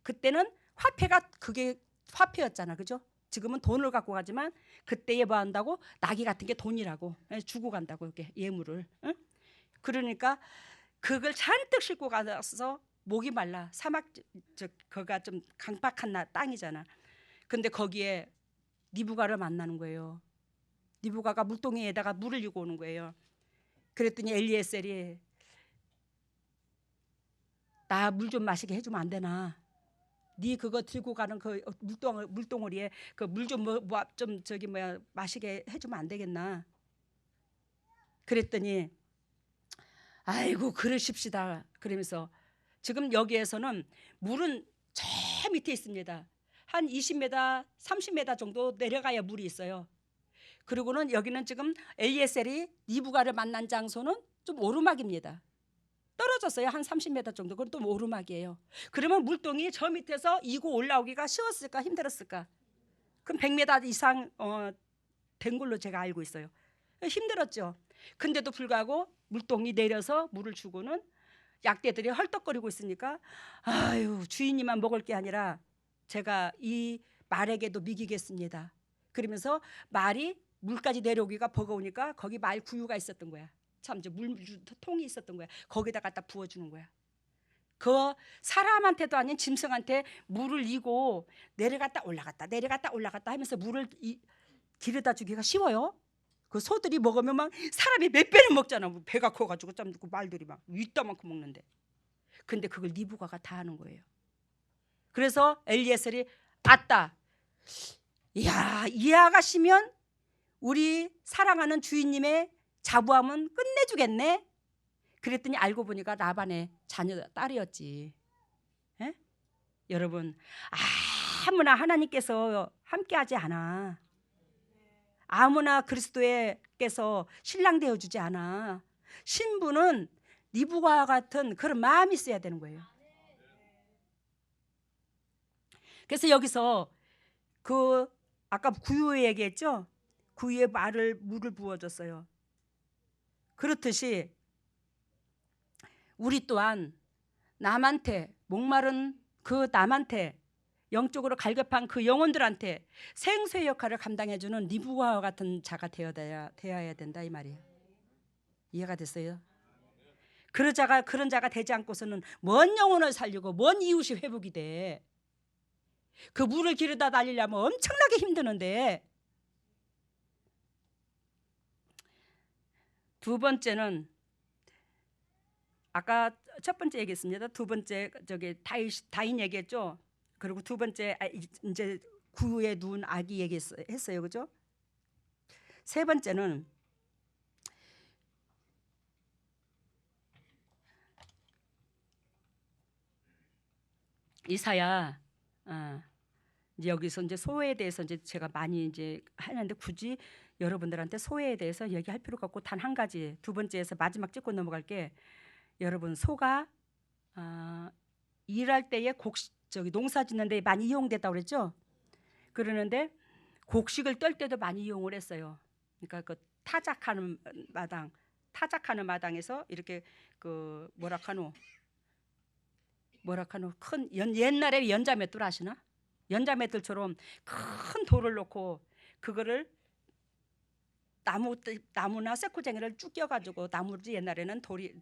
그때는 화폐가 그게 화폐였잖아, 그죠? 지금은 돈을 갖고 가지만 그때에 뭐 한다고 나귀 같은 게 돈이라고 주고 간다고 이렇게 예물을. 응? 그러니까 그걸 잔뜩 싣고 가서 목이 말라 사막 거가 좀 강박한 땅이잖아. 근데 거기에 리브가를 만나는 거예요. 리브가가 물동이에다가 물을 이고 오는 거예요. 그랬더니 엘리에셀이 나 물 좀 마시게 해주면 안 되나? 네 그거 들고 가는 그 물동어리에 그 물 좀 좀 저기 뭐야 마시게 해주면 안 되겠나? 그랬더니 아이고 그러십시다. 그러면서 지금 여기에서는 물은 저 밑에 있습니다. 한 20m, 30m 정도 내려가야 물이 있어요. 그리고는 여기는 지금 엘리에셀이 리브가를 만난 장소는 좀 오르막입니다. 떨어졌어요. 한 30m 정도. 그건 또 오르막이에요. 그러면 물동이 저 밑에서 이고 올라오기가 쉬웠을까 힘들었을까? 그럼 100m 이상 된 걸로 제가 알고 있어요. 힘들었죠. 근데도 불구하고 물동이 내려서 물을 주고는 약대들이 헐떡거리고 있으니까 아유 주인님만 먹을 게 아니라 제가 이 말에게도 먹이겠습니다. 그러면서 말이 물까지 내려오기가 버거우니까 거기 말 구유가 있었던 거야. 참 이제 물통이 있었던 거야. 거기다 갖다 부어주는 거야. 그 사람한테도 아닌 짐승한테 물을 이고 내려갔다 올라갔다 하면서 물을 길에다 주기가 쉬워요. 그 소들이 먹으면 막 사람이 몇 배는 먹잖아. 배가 커가지고 참 그 말들이 막 윗다만큼 먹는데. 근데 그걸 니부가가 다 하는 거예요. 그래서 엘리에셀이 아따, 야, 이 아가씨면 우리 사랑하는 주인님의 자부함은 끝내주겠네. 그랬더니 알고 보니까 라반의 자녀 딸이었지. 에? 여러분, 아무나 하나님께서 함께하지 않아. 아무나 그리스도께서 신랑 되어주지 않아. 신부는 리브가와 같은 그런 마음이 있어야 되는 거예요. 그래서 여기서 그 아까 구유에 얘기했죠. 구유에 물을 부어줬어요. 그렇듯이 우리 또한 남한테 목마른 그 남한테 영적으로 갈급한 그 영혼들한테 생수의 역할을 감당해주는 리브가와 같은 자가 되어야 된다 이 말이에요. 이해가 됐어요? 그런 자가 되지 않고서는 먼 영혼을 살리고 먼 이웃이 회복이 돼. 그 물을 길에다 날리려면 엄청나게 힘드는데. 두 번째는 아까 첫 번째 얘기했습니다. 두 번째 저기 다인 얘기했죠. 그리고 두 번째 이제 구유에 누운 아기 얘기했어요, 그죠? 세 번째는 이사야. 이제 여기서 이제 소외에 대해서 이제 제가 많이 이제 하는데 굳이 여러분들한테 소외에 대해서 얘기할 필요가 없고 단 한 가지 두 번째에서 마지막 찍고 넘어갈게. 여러분 소가 일할 때에 농사 짓는 데 많이 이용됐다고 그랬죠. 그러는데 곡식을 떨 때도 많이 이용을 했어요. 그러니까 그 타작하는 마당에서 이렇게 그 뭐라카노 큰 옛날에 연자맷돌 아시나? 연자맷돌처럼 큰 돌을 놓고 그거를 나무나 쇠코쟁이를 쭉 껴가지고 나무지 옛날에는 돌이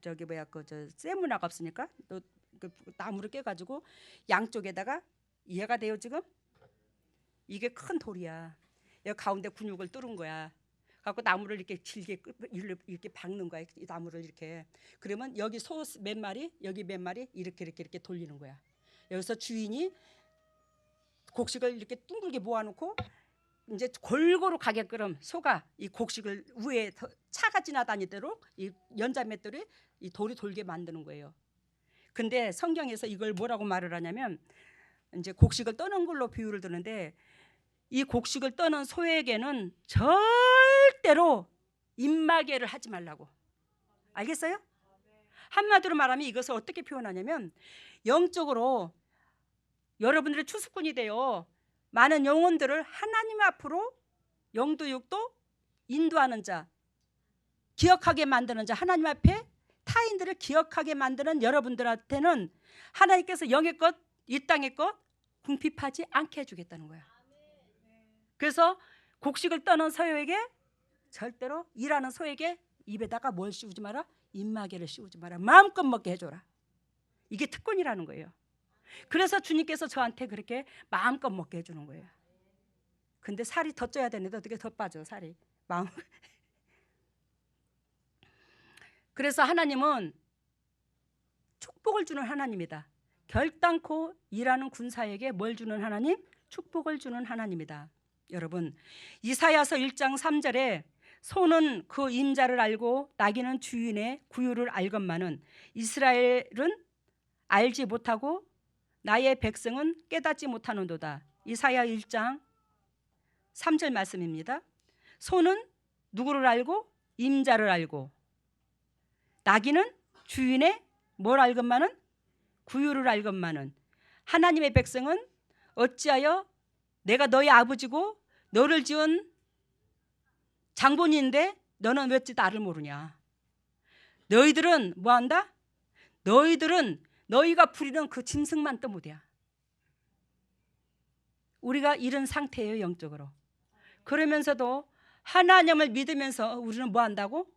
쇠문화가 없으니까 또 그 나무를 껴가지고 양쪽에다가 이해가 돼요 지금? 이게 큰 돌이야. 여기 가운데 근육을 뚫은 거야. 갖고 나무를 이렇게 길게 이렇게 박는 거야. 이 나무를 이렇게. 그러면 여기 소 몇 마리, 여기 몇 마리 이렇게 돌리는 거야. 여기서 주인이 곡식을 이렇게 둥글게 모아놓고 이제 골고루 가게끔 소가 이 곡식을 위에 차가 지나다니도록 이 연자맷돌이 이 돌이 돌게 만드는 거예요. 근데 성경에서 이걸 뭐라고 말을 하냐면 이제 곡식을 떠는 걸로 비유를 드는데 이 곡식을 떠는 소에게는 절대로 입마개를 하지 말라고. 알겠어요? 한마디로 말하면 이것을 어떻게 표현하냐면 영적으로 여러분들의 추수꾼이 되어 많은 영혼들을 하나님 앞으로 영도육도 인도하는 자, 기억하게 만드는 자, 하나님 앞에 타인들을 기억하게 만드는 여러분들한테는 하나님께서 영의 것, 이 땅의 것 궁핍하지 않게 해주겠다는 거야. 그래서 곡식을 떠는 소에게 절대로 일하는 소에게 입에다가 뭘 씌우지 마라? 입마개를 씌우지 마라. 마음껏 먹게 해줘라. 이게 특권이라는 거예요. 그래서 주님께서 저한테 그렇게 마음껏 먹게 해주는 거예요. 근데 살이 더 쪄야 되는데 어떻게 더 빠져 살이. 마음. 그래서 하나님은 축복을 주는 하나님이다. 결단코 일하는 군사에게 뭘 주는 하나님? 축복을 주는 하나님이다. 여러분 이사야서 1장 3절에 소는 그 임자를 알고 나귀는 주인의 구유를 알건만은 이스라엘은 알지 못하고 나의 백성은 깨닫지 못하는도다. 이사야 1장 3절 말씀입니다. 소는 누구를 알고? 임자를 알고 나귀는 주인의 뭘 알건만은? 구유를 알건만은 하나님의 백성은 어찌하여 내가 너의 아버지고 너를 지은 장본인인데 너는 왜 나를 모르냐? 너희들은 뭐한다? 너희들은 너희가 부리는 그 짐승만 떠무대야. 우리가 이런 상태예요, 영적으로. 그러면서도 하나님을 믿으면서 우리는 뭐한다고?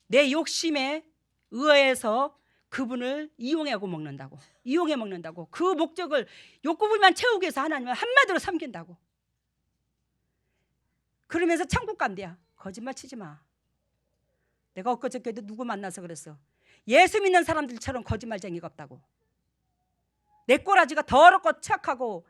내 욕심에 의해서 그분을 이용하고 먹는다고. 이용해 먹는다고. 그 목적을 욕구불만 채우기 위해서 하나님을 한마디로 섬긴다고. 그러면서 천국 간대야. 거짓말 치지 마. 내가 엊그저께도 누구 만나서 그랬어. 예수 믿는 사람들처럼 거짓말쟁이가 없다고. 내 꼬라지가 더럽고 착하고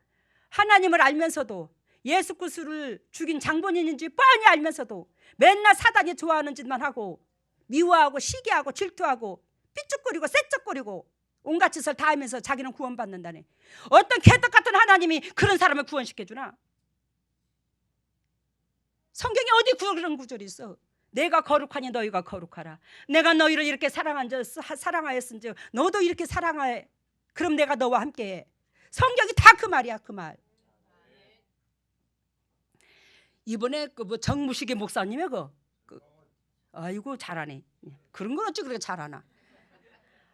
하나님을 알면서도 예수 그리스도를 죽인 장본인인지 뻔히 알면서도 맨날 사단이 좋아하는 짓만 하고 미워하고 시기하고 질투하고 삐죽거리고 쌔쩍거리고 온갖 짓을 다 하면서 자기는 구원받는다네. 어떤 개떡 같은 하나님이 그런 사람을 구원시켜주나? 성경에 어디 그런 구절이 있어? 내가 거룩하니 너희가 거룩하라. 내가 너희를 이렇게 사랑하였은즉 너도 이렇게 사랑하여. 그럼 내가 너와 함께해. 성경이 다 그 말이야, 그 말. 이번에 그 뭐 정무식의 목사님의 아이고 잘하네. 그런 건 어찌 그렇게 잘하나?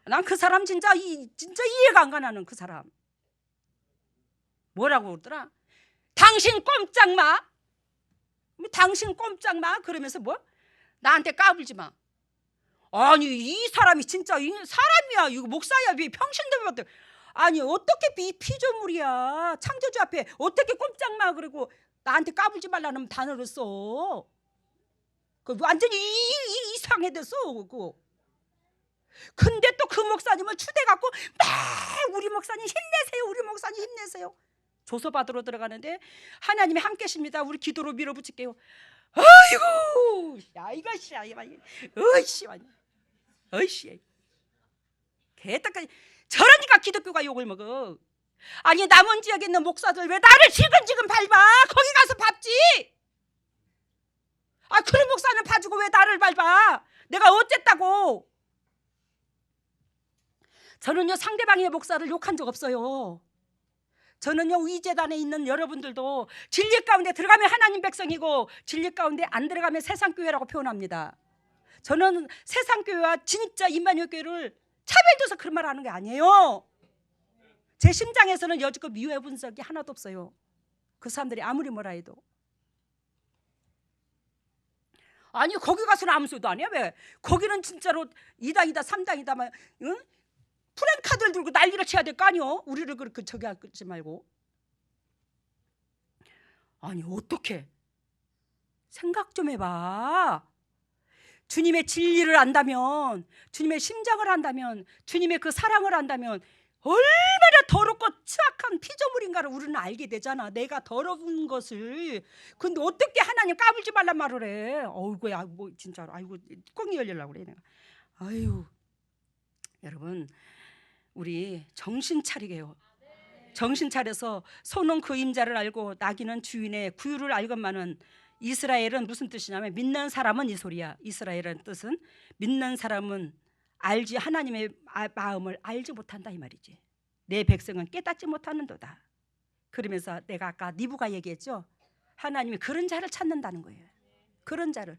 난 그 사람 진짜 이해가 안 가. 나는 그 사람 뭐라고 그러더라? 당신 꼼짝 마. 당신 꼼짝 마. 그러면서 뭐? 나한테 까불지 마. 아니 이 사람이 진짜 사람이야. 이거 목사야. 평신도한테 아니 어떻게 피조물이야. 창조주 앞에 어떻게 꼼짝 마. 그리고 나한테 까불지 말라는 단어를 써. 그 완전히 이상해 됐어. 그거. 근데 또 그 목사님을 추대갖고 막 우리 목사님 힘내세요. 우리 목사님 힘내세요. 조서 받으러 들어가는데 하나님이 함께 계십니다. 우리 기도로 밀어붙일게요. 아이고 야 이것이 어이씨 개떡까지. 저러니까 기독교가 욕을 먹어. 아니 남은 지역에 있는 목사들 왜 나를 지근지근 밟아? 거기 가서 밟지. 아 그런 목사는 봐주고 왜 나를 밟아? 내가 어쨌다고. 저는요 상대방의 목사를 욕한 적 없어요. 저는요 이 재단에 있는 여러분들도 진리 가운데 들어가면 하나님 백성이고 진리 가운데 안 들어가면 세상교회라고 표현합니다. 저는 세상교회와 진짜 임마누엘 교회를 차별돼서 그런 말 하는 게 아니에요. 제 심장에서는 여지껏 미워해 본 적이 하나도 없어요. 그 사람들이 아무리 뭐라 해도. 아니 거기 가서는 아무 소리도 안 해. 왜? 거기는 진짜로 2당이다 3당이다 막 응? 프랭카드를 들고 난리를 쳐야 될 거 아니요. 우리를 그렇게 저기 하지 말고. 아니 어떻게 생각 좀 해봐. 주님의 진리를 안다면, 주님의 심장을 안다면, 주님의 그 사랑을 안다면 얼마나 더럽고 추악한 피조물인가를 우리는 알게 되잖아. 내가 더러운 것을. 근데 어떻게 하나님 까불지 말란 말을 해. 어이구야 뭐 진짜로. 아이고 꽁이 열리려고 그래 내가. 아유 여러분 우리 정신 차리게요. 정신 차려서 소는 그 임자를 알고 나귀는 주인의 구유를 알건만은. 이스라엘은 무슨 뜻이냐면 믿는 사람은 이 소리야. 이스라엘은 뜻은 믿는 사람은 알지 하나님의 마음을 알지 못한다 이 말이지. 내 백성은 깨닫지 못하는도다. 그러면서 내가 아까 니부가 얘기했죠. 하나님이 그런 자를 찾는다는 거예요. 그런 자를.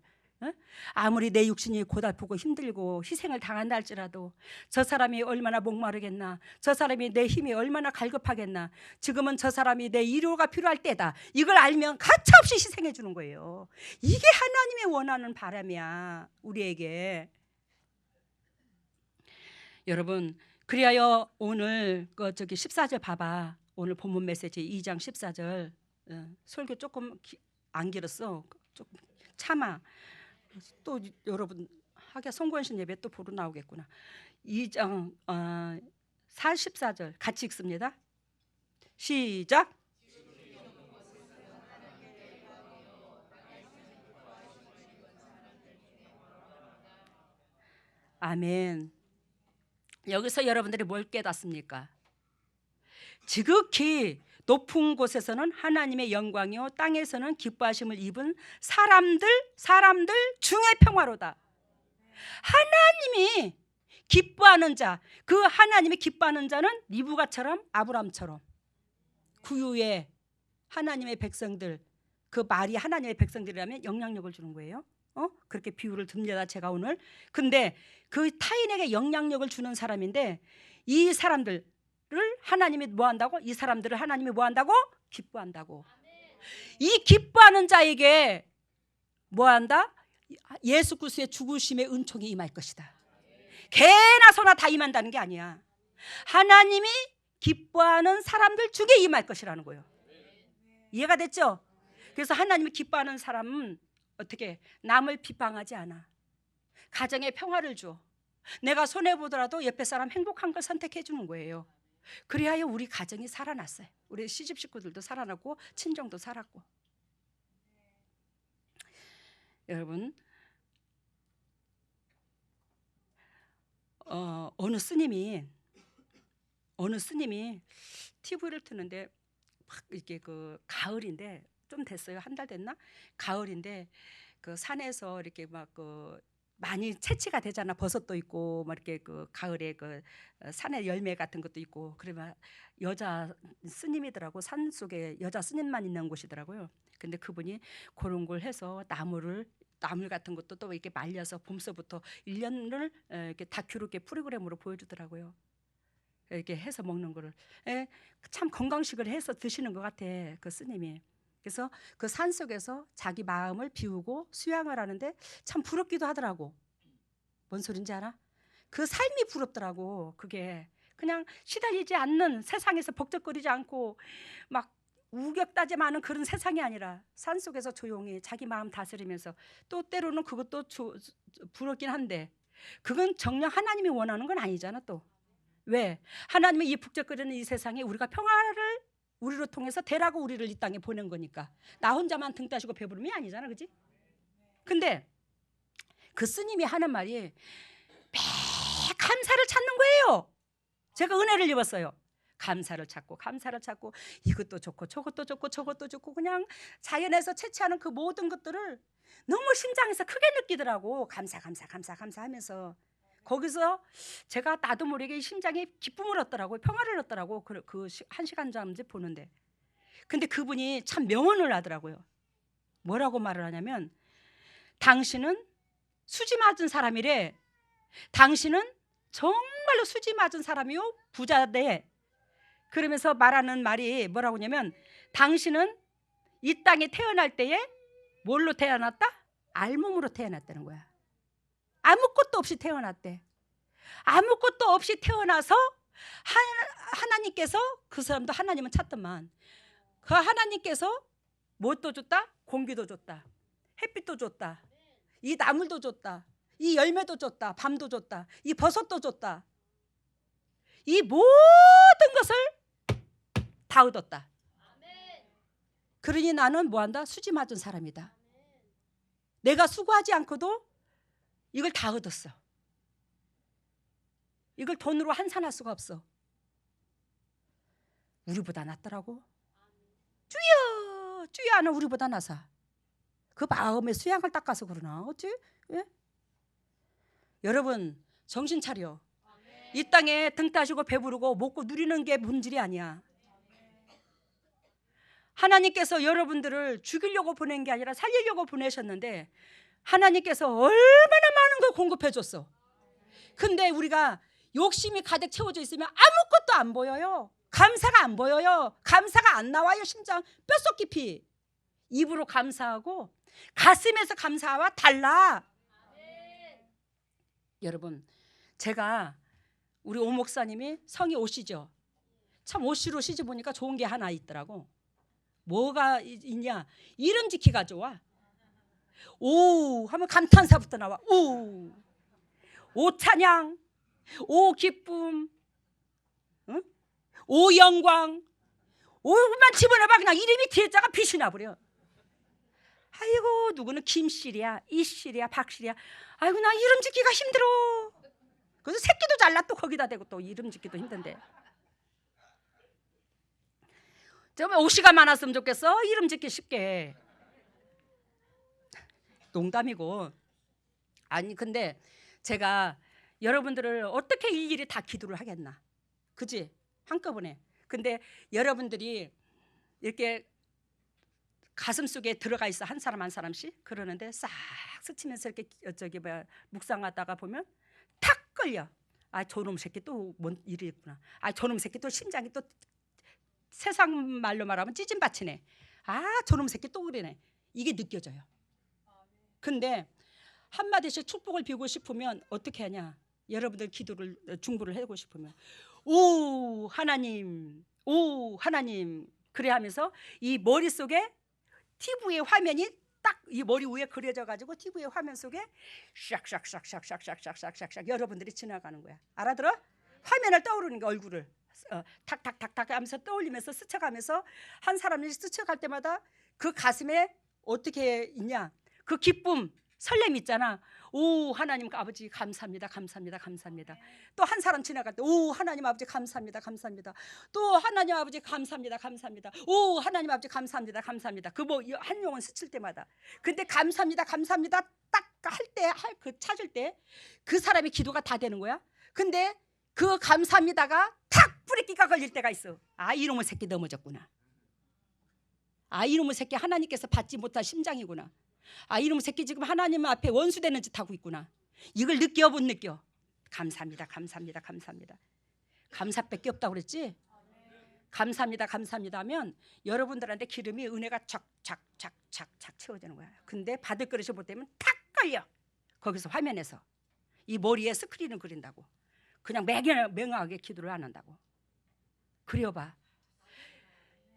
아무리 내 육신이 고달프고 힘들고 희생을 당한다 할지라도 저 사람이 얼마나 목마르겠나. 저 사람이 내 힘이 얼마나 갈급하겠나. 지금은 저 사람이 내 위로가 필요할 때다. 이걸 알면 가차없이 희생해 주는 거예요. 이게 하나님의 원하는 바람이야 우리에게. 여러분 그리하여 오늘 그 저기 14절 봐봐. 오늘 본문 메시지 2장 14절. 설교 조금 안 길었어. 조금 참아. 또 여러분 하게 송구원신 예배 또 보러 나오겠구나. 2장 44절 같이 읽습니다. 시작. 아멘. 여기서 여러분들이 뭘 깨닫습니까? 지극히 높은 곳에서는 하나님의 영광이요 땅에서는 기뻐하심을 입은 사람들 중에 평화로다. 하나님이 기뻐하는 자, 그 하나님이 기뻐하는 자는 리브가처럼 아브람처럼 구유의 하나님의 백성들 그 말이 하나님의 백성들이라면 영향력을 주는 거예요. 그렇게 비유를 듭니다, 제가 오늘. 근데 그 타인에게 영향력을 주는 사람인데 이 사람들을 하나님이 뭐 한다고? 이 사람들을 하나님이 뭐 한다고? 기뻐한다고. 이 기뻐하는 자에게 뭐 한다? 예수 그리스도의 죽으심의 은총이 임할 것이다. 개나 소나 다 임한다는 게 아니야. 하나님이 기뻐하는 사람들 중에 임할 것이라는 거예요. 이해가 됐죠? 그래서 하나님이 기뻐하는 사람은 어떻게? 남을 비방하지 않아. 가정에 평화를 줘. 내가 손해보더라도 옆에 사람 행복한 걸 선택해 주는 거예요. 그래야 우리 가정이 살아났어요. 우리 시집 식구들도 살아났고 친정도 살았고. 여러분, 어느 스님이 TV를 트는데 막 이게 그 가을인데 좀 됐어요. 한 달 됐나? 가을인데 그 산에서 이렇게 막 그 많이 채취가 되잖아. 버섯도 있고 막 이렇게 그 가을에 그 산에 열매 같은 것도 있고. 그러면 여자 스님이더라고. 산 속에 여자 스님만 있는 곳이더라고요. 근데 그분이 그런 걸 해서 나물 같은 것도 또 이렇게 말려서 봄서부터 1년을 이렇게 다큐로 이렇게 프로그램으로 보여주더라고요. 이렇게 해서 먹는 거를. 참 건강식을 해서 드시는 것 같아, 그 스님이. 그래서 그 산속에서 자기 마음을 비우고 수양을 하는데 참 부럽기도 하더라고. 뭔 소린지 알아? 그 삶이 부럽더라고. 그게 그냥 시달리지 않는, 세상에서 벅적거리지 않고 막 우격다짐 많은 그런 세상이 아니라 산속에서 조용히 자기 마음 다스리면서, 또 때로는 그것도 부럽긴 한데 그건 정녕 하나님이 원하는 건 아니잖아. 또 왜? 하나님이 이 북적거리는 이 세상에 우리가 평화를 우리로 통해서 대라고 우리를 이 땅에 보낸 거니까. 나 혼자만 등 따시고 배부름이 아니잖아, 그지? 근데 그 스님이 하는 말이 매 감사를 찾는 거예요. 제가 은혜를 입었어요. 감사를 찾고 이것도 좋고 저것도 좋고 저것도 좋고 그냥 자연에서 채취하는 그 모든 것들을 너무 심장에서 크게 느끼더라고. 감사 하면서. 거기서 제가 나도 모르게 심장에 기쁨을 얻더라고요. 평화를 얻더라고. 그 1시간 잠시 보는데. 근데 그분이 참 명언을 하더라고요. 뭐라고 말을 하냐면, 당신은 수지 맞은 사람이래. 당신은 정말로 수지 맞은 사람이요, 부자대. 그러면서 말하는 말이 뭐라고 하냐면, 당신은 이 땅에 태어날 때에 뭘로 태어났다? 알몸으로 태어났다는 거야. 아무것도 없이 태어났대. 아무것도 없이 태어나서 하나님께서, 그 사람도 하나님은 찾더만, 그 하나님께서 뭣도 줬다? 공기도 줬다, 햇빛도 줬다, 이 나물도 줬다, 이 열매도 줬다, 밤도 줬다, 이 버섯도 줬다. 이 모든 것을 다 얻었다. 그러니 나는 뭐한다? 수지 맞은 사람이다. 내가 수고하지 않고도 이걸 다 얻었어. 이걸 돈으로 환산할 수가 없어. 우리보다 낫더라고. 주여 하는 우리보다 나사. 그 마음의 수양을 닦아서 그러나 어찌? 예? 여러분 정신 차려. 이 땅에 등 따시고 배부르고 먹고 누리는 게 본질이 아니야. 하나님께서 여러분들을 죽이려고 보낸 게 아니라 살리려고 보내셨는데, 하나님께서 얼마나 많은 걸 공급해 줬어. 근데 우리가 욕심이 가득 채워져 있으면 아무것도 안 보여요. 감사가 안 보여요. 감사가 안 나와요. 심장 뼛속 깊이. 입으로 감사하고 가슴에서 감사와 달라. 여러분, 제가 우리 오 목사님이 성이 오시죠. 참 오시로 시집 보니까 좋은 게 하나 있더라고. 뭐가 있냐? 이름 짓기가 좋아. 오 하면 감탄사부터 나와. 오 찬양, 오 기쁨, 응? 오 영광, 오만 집어넣어봐. 그냥 이름이 뒤에다가 빛이 나버려. 아이고 누구는 김씨랴, 이씨랴, 박씨랴. 아이고 나 이름 짓기가 힘들어. 그래서 새끼도 잘라 또 거기다 대고 또 이름 짓기도 힘든데. 정말 옥시가 많았으면 좋겠어. 이름 짓기 쉽게. 농담이고. 아니 근데 제가 여러분들을 어떻게 일일이 다 기도를 하겠나, 그지? 한꺼번에. 근데 여러분들이 이렇게 가슴 속에 들어가 있어. 한 사람 한 사람씩. 그러는데 싹 스치면서 이렇게 묵상하다가 보면 탁 걸려. 아, 저놈 새끼 또 뭔 일이 있구나. 아, 저놈 새끼 또 심장이 또 세상 말로 말하면 찌짐받치네. 아, 저놈 새끼 또 그러네. 이게 느껴져요. 근데 한마디씩 축복을 빌고 싶으면 어떻게 하냐? 여러분들 기도를 중보를 하고 싶으면 오 하나님, 오 하나님, 그래 하면서 이 머릿속에 TV의 화면이 딱 이 머리 위에 그려져 가지고 TV의 화면 속에 샥샥샥샥샥샥샥샥 여러분들이 지나가는 거야. 알아들어? 화면을 떠오르는 게 얼굴을 탁탁탁탁 하면서 떠올리면서 스쳐가면서 한 사람이 스쳐갈 때마다 그 가슴에 어떻게 있냐? 그 기쁨, 설렘 있잖아. 오 하나님 아버지 감사합니다, 감사합니다, 감사합니다. 또 한 사람 지나갈 때 오 하나님 아버지 감사합니다, 감사합니다. 또 하나님 아버지 감사합니다, 감사합니다. 오 하나님 아버지 감사합니다, 감사합니다. 그 뭐 한 영혼 스칠 때마다. 근데 감사합니다, 감사합니다 딱 할 때 그 찾을 때 그 사람의 기도가 다 되는 거야. 근데 그 감사합니다가 탁 브레이크가 걸릴 때가 있어. 아, 이놈의 새끼 넘어졌구나. 아, 이놈의 새끼 하나님께서 받지 못할 심장이구나. 아, 이놈의 새끼 지금 하나님 앞에 원수되는 짓 하고 있구나. 이걸 느껴 못 느껴? 감사합니다, 감사합니다, 감사합니다. 감사밖에 없다고 그랬지? 감사합니다, 감사합니다 하면 여러분들한테 기름이 은혜가 착착착착착 채워지는 거야. 근데 받을 그릇이 못 되면 탁 걸려. 거기서 화면에서 이 머리에 스크린을 그린다고. 그냥 맹하게 기도를 안 한다고. 그려봐.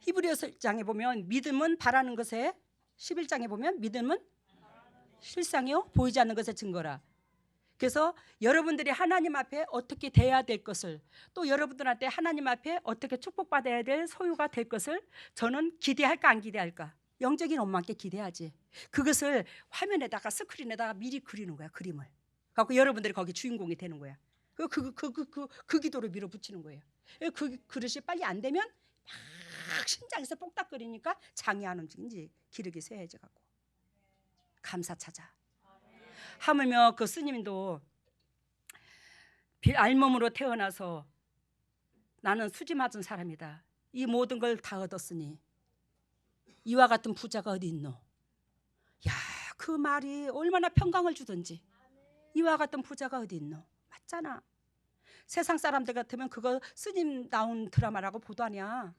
히브리서 1장에 보면 믿음은 바라는 것에, 11장에 보면 믿음은 실상이요 보이지 않는 것의 증거라. 그래서 여러분들이 하나님 앞에 어떻게 돼야 될 것을, 또 여러분들한테 하나님 앞에 어떻게 축복받아야 될 소유가 될 것을 저는 기대할까 안 기대할까? 영적인 엄마께 기대하지. 그것을 화면에다가 스크린에다가 미리 그리는 거야. 그림을 갖고 여러분들이 거기 주인공이 되는 거야. 그 기도를 밀어붙이는 거예요. 그 그릇이 빨리 안 되면 막 심장에서 뽕딱거리니까 장이 안 움직이지. 기력이 쇠해져 갖고 감사 찾아. 하물며 그 스님도 알몸으로 태어나서 나는 수지 맞은 사람이다. 이 모든 걸 다 얻었으니 이와 같은 부자가 어디 있노? 야, 그 말이 얼마나 평강을 주든지. 이와 같은 부자가 어디 있노? 맞잖아. 세상 사람들 같으면 그거 스님 나온 드라마라고 보다냐.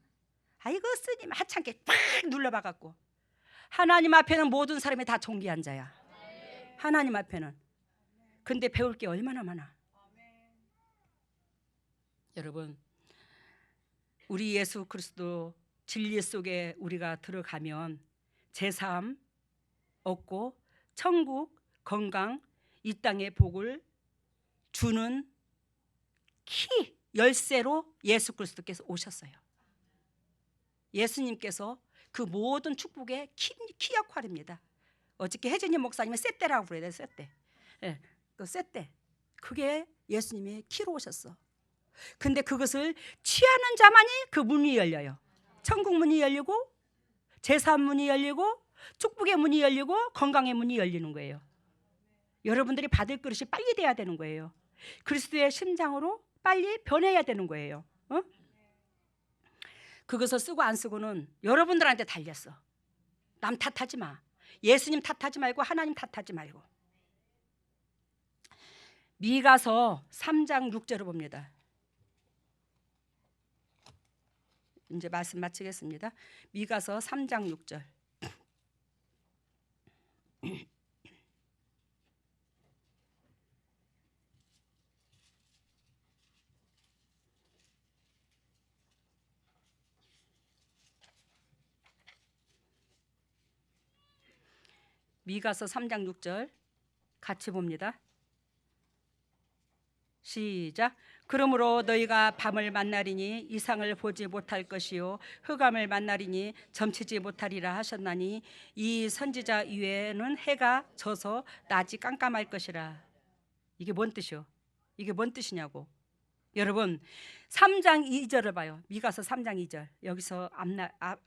아이고 스님 하찮게 팍 눌러봐갖고. 하나님 앞에는 모든 사람이 다 존귀한 자야. 하나님 앞에는. 근데 배울 게 얼마나 많아. 여러분, 우리 예수 그리스도 진리 속에 우리가 들어가면 제3 얻고 천국, 건강, 이 땅의 복을 주는 키, 열쇠로 예수 그리스도께서 오셨어요. 예수님께서 그 모든 축복의 키 역할입니다. 어저께 혜진이 목사님은 셋대라고 그래야 돼. 셋대. 예, 그 셋대. 그게 예수님의 키로 오셨어. 근데 그것을 취하는 자만이 그 문이 열려요. 천국 문이 열리고 제3 문이 열리고 축복의 문이 열리고 건강의 문이 열리는 거예요. 여러분들이 받을 그릇이 빨리 돼야 되는 거예요. 그리스도의 심장으로 빨리 변해야 되는 거예요. 그것을 쓰고 안 쓰고는 여러분들한테 달렸어. 남 탓하지 마. 예수님 탓하지 말고 하나님 탓하지 말고. 미가서 3장 6절을 봅니다. 이제 말씀 마치겠습니다. 미가서 3장 6절. 미가서 3장 6절 같이 봅니다. 시작. 그러므로 너희가 밤을 만나리니 이상을 보지 못할 것이요 흑암을 만나리니 점치지 못하리라 하셨나니 이 선지자 이외에는 해가 져서 낮이 깜깜할 것이라. 이게 뭔 뜻이요? 이게 뭔 뜻이냐고. 여러분 3장 2절을 봐요. 미가서 3장 2절. 여기서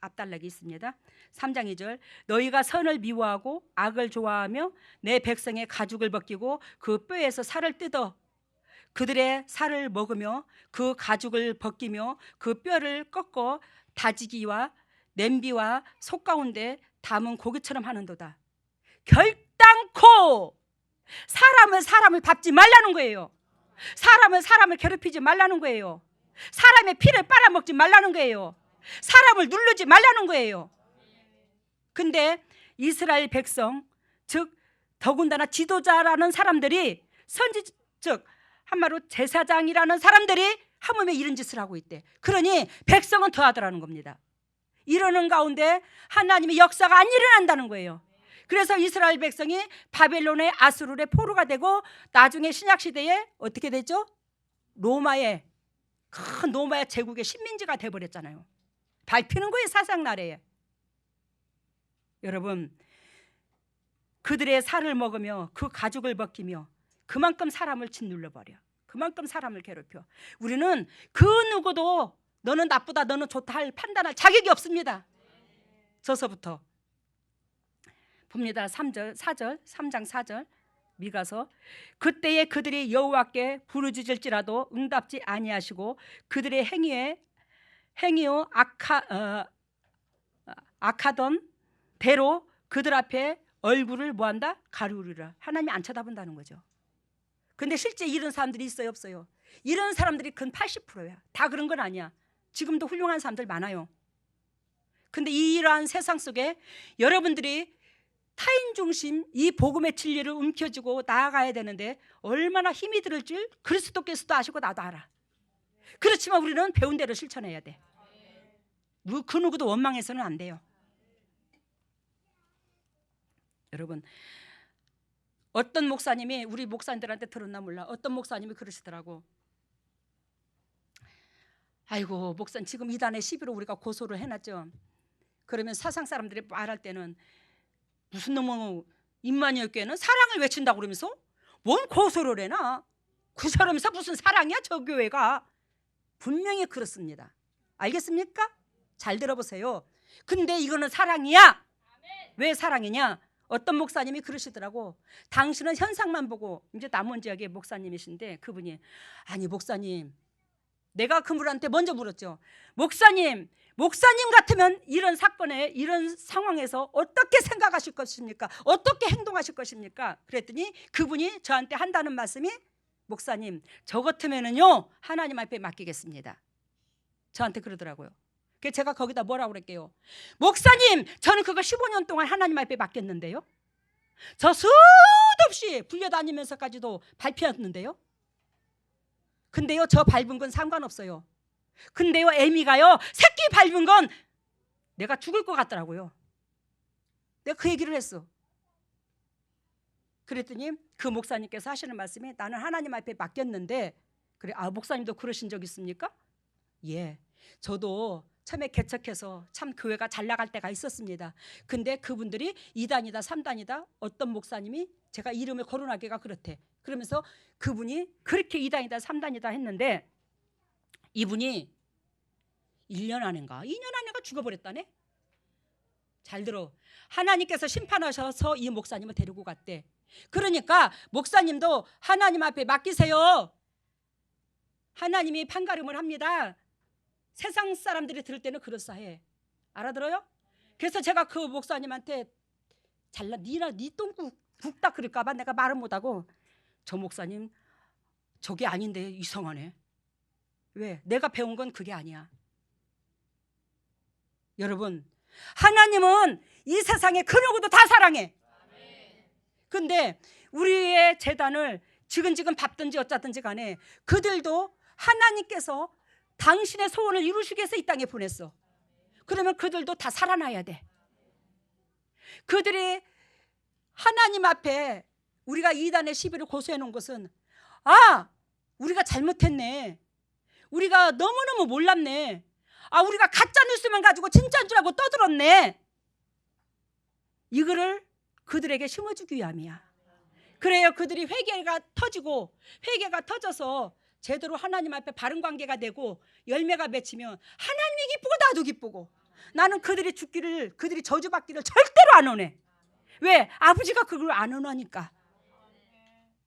앞단락이 있습니다. 3장 2절. 너희가 선을 미워하고 악을 좋아하며 내 백성의 가죽을 벗기고 그 뼈에서 살을 뜯어 그들의 살을 먹으며 그 가죽을 벗기며 그 뼈를 꺾어 다지기와 냄비와 속 가운데 담은 고기처럼 하는도다. 결단코 사람을 밟지 말라는 거예요. 사람을 괴롭히지 말라는 거예요. 사람의 피를 빨아먹지 말라는 거예요. 사람을 누르지 말라는 거예요. 근데 이스라엘 백성, 즉 더군다나 지도자라는 사람들이 선지, 즉 한마디로 제사장이라는 사람들이 하물며 이런 짓을 하고 있대. 그러니 백성은 더하더라는 겁니다. 이러는 가운데 하나님의 역사가 안 일어난다는 거예요. 그래서 이스라엘 백성이 바벨론의 아수르의 포로가 되고 나중에 신약시대에 어떻게 됐죠? 큰 로마의 제국의 식민지가 돼버렸잖아요. 밟히는 거예요, 사상나라에. 여러분, 그들의 살을 먹으며 그 가죽을 벗기며 그만큼 사람을 짓눌러버려. 그만큼 사람을 괴롭혀. 우리는 그 누구도 너는 나쁘다, 너는 좋다 할 판단할 자격이 없습니다. 저서부터 봅니다. 3장 4절 미가서. 그때에 그들이 여호와께 부르짖을지라도 응답지 아니하시고 그들의 행위요 악하던 대로 그들 앞에 얼굴을 뭐한다? 가리우리라. 하나님이 안 쳐다본다는 거죠. 근데 실제 이런 사람들이 있어요, 없어요? 이런 사람들이 근 80%야. 다 그런 건 아니야. 지금도 훌륭한 사람들 많아요. 근데 이러한 세상 속에 여러분들이 타인 중심 이 복음의 진리를 움켜쥐고 나아가야 되는데 얼마나 힘이 들을 줄 그리스도께서도 아시고 나도 알아. 그렇지만 우리는 배운 대로 실천해야 돼. 그 누구도 원망해서는 안 돼요. 여러분, 어떤 목사님이, 우리 목사님들한테 들었나 몰라, 어떤 목사님이 그러시더라고. 아이고 목사님, 지금 이단에 11호 우리가 고소를 해놨죠. 그러면 사상 사람들이 말할 때는 무슨 놈의 임마니엘교회는 사랑을 외친다고 그러면서 뭔 고소를 해나? 그 사람에서 무슨 사랑이야 저 교회가. 분명히 그렇습니다. 알겠습니까? 잘 들어보세요. 근데 이거는 사랑이야. 왜 사랑이냐? 어떤 목사님이 그러시더라고. 당신은 현상만 보고, 이제 남원 지역의 목사님이신데 그분이, 아니 목사님, 내가 그분한테 먼저 물었죠. 목사님 같으면 이런 사건에, 이런 상황에서 어떻게 생각하실 것입니까? 어떻게 행동하실 것입니까? 그랬더니 그분이 저한테 한다는 말씀이, 목사님, 저 같으면은요 하나님 앞에 맡기겠습니다. 저한테 그러더라고요. 그래서 제가 거기다 뭐라고 그랬게요? 목사님, 저는 그걸 15년 동안 하나님 앞에 맡겼는데요. 저 수도 없이 불려다니면서까지도 밟혔는데요. 근데요, 저 밟은 건 상관없어요. 근데요, 애미가요, 새끼 밟은 건 내가 죽을 것 같더라고요. 내가 그 얘기를 했어. 그랬더니 그 목사님께서 하시는 말씀이, 나는 하나님 앞에 맡겼는데, 그래, 아 목사님도 그러신 적 있습니까? 예, 저도 처음에 개척해서 참 교회가 잘 나갈 때가 있었습니다. 근데 그분들이 2단이다 3단이다 어떤 목사님이 제가 이름을 거론하기가 그렇대. 그러면서 그분이 그렇게 2단이다 3단이다 했는데 이분이 1년 안인가 2년 안인가 죽어버렸다네. 잘 들어. 하나님께서 심판하셔서 이 목사님을 데리고 갔대. 그러니까 목사님도 하나님 앞에 맡기세요. 하나님이 판가름을 합니다. 세상 사람들이 들을 때는 그럴싸해. 알아들어요? 그래서 제가 그 목사님한테 잘나 네 똥국 붓다 그럴까 봐 내가 말을 못하고, 저 목사님 저게 아닌데 이상하네. 왜? 내가 배운 건 그게 아니야. 여러분, 하나님은 이 세상에 그 누구도 다 사랑해. 근데 우리의 재단을 지근지근 밟든지 어쩌든지 간에 그들도 하나님께서 당신의 소원을 이루시기 위해서 이 땅에 보냈어. 그러면 그들도 다 살아나야 돼. 그들이 하나님 앞에 우리가 2단의 시비를 고소해 놓은 것은, 아, 우리가 잘못했네. 우리가 너무너무 몰랐네. 아, 우리가 가짜 뉴스만 가지고 진짜인 줄 알고 떠들었네. 이거를 그들에게 심어주기 위함이야. 그래요, 그들이 회개가 터져서 제대로 하나님 앞에 바른 관계가 되고 열매가 맺히면 하나님이 기쁘고 나도 기쁘고, 나는 그들이 죽기를, 그들이 저주받기를 절대로 안 원해. 왜? 아버지가 그걸 안 원하니까.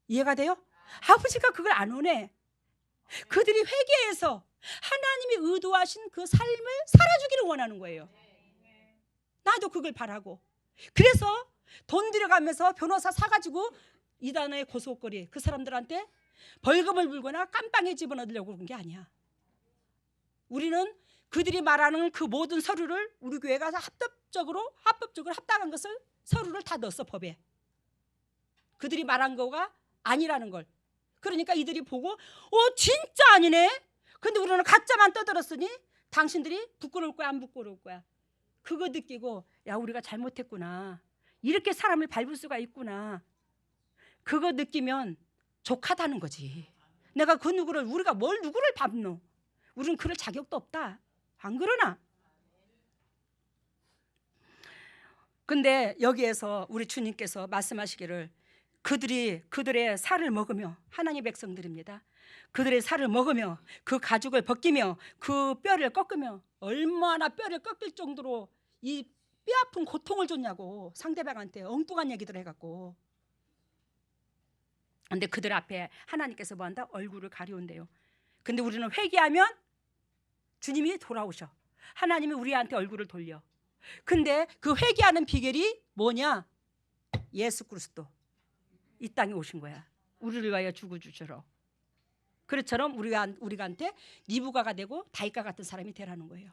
이해가 돼요? 아버지가 그걸 안 원해. 그들이 회개해서 하나님이 의도하신 그 삶을 살아주기를 원하는 거예요. 나도 그걸 바라고 그래서 돈 들여가면서 변호사 사가지고 이단의 고소거리 그 사람들한테 벌금을 물거나 깜빵에 집어넣으려고 그런 게 아니야. 우리는 그들이 말하는 그 모든 서류를 우리 교회가 합법적으로 합당한 것을 서류를 다 넣었어, 법에. 그들이 말한 거가 아니라는 걸. 그러니까 이들이 보고 진짜 아니네. 근데 우리는 가짜만 떠들었으니 당신들이 부끄러울 거야 안 부끄러울 거야. 그거 느끼고 야 우리가 잘못했구나. 이렇게 사람을 밟을 수가 있구나. 그거 느끼면 족하다는 거지. 내가 그 누구를 우리가 뭘 누구를 밟노. 우리는 그럴 자격도 없다. 안 그러나? 근데 여기에서 우리 주님께서 말씀하시기를 그들의 살을 먹으며 하나님의 백성들입니다. 그들의 살을 먹으며 그 가죽을 벗기며 그 뼈를 꺾으며 얼마나 뼈를 꺾일 정도로 이 뼈아픈 고통을 줬냐고 상대방한테 엉뚱한 얘기들 해갖고. 근데 그들 앞에 하나님께서 뭐한다? 얼굴을 가려운대요. 근데 우리는 회개하면 주님이 돌아오셔. 하나님이 우리한테 얼굴을 돌려. 근데 그 회개하는 비결이 뭐냐? 예수 그리스도 이 땅에 오신 거야. 우리를 위하여 죽어주시러. 그처럼 우리한테 리브가가 되고 다윗과 같은 사람이 되라는 거예요.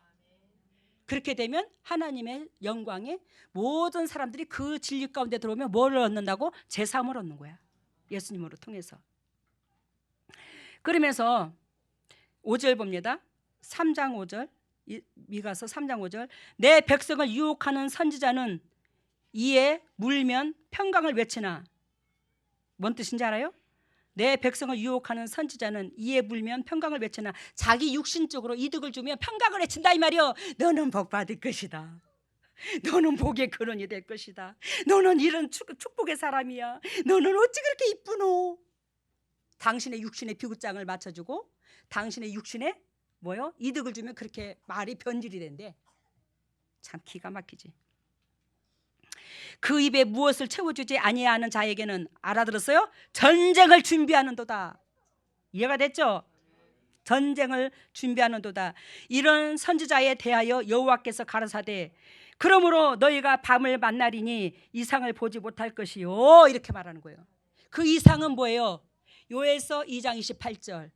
그렇게 되면 하나님의 영광에 모든 사람들이 그 진리 가운데 들어오면 뭘 얻는다고? 제사함을 얻는 거야. 예수님으로 통해서. 그러면서 5절 봅니다. 3장 5절 미가서 3장 5절 내 백성을 유혹하는 선지자는 이에 물면 평강을 외치나. 뭔 뜻인지 알아요? 내 백성을 유혹하는 선지자는 이에 물면 평강을 외치나. 자기 육신적으로 이득을 주면 평강을 외친다 이 말이요. 너는 복 받을 것이다. 너는 복의 근원이 될 것이다. 너는 이런 축복의 사람이야. 너는 어찌 그렇게 이쁘노. 당신의 육신의 비구장을 맞춰주고 당신의 육신에 뭐요? 이득을 주면 그렇게 말이 변질이 된대. 참 기가 막히지. 그 입에 무엇을 채워주지 아니하는 자에게는 알아들었어요? 전쟁을 준비하는도다. 이해가 됐죠? 전쟁을 준비하는도다. 이런 선지자에 대하여 여호와께서 가라사대 그러므로 너희가 밤을 만나리니 이상을 보지 못할 것이요. 이렇게 말하는 거예요. 그 이상은 뭐예요? 요에서 2장 28절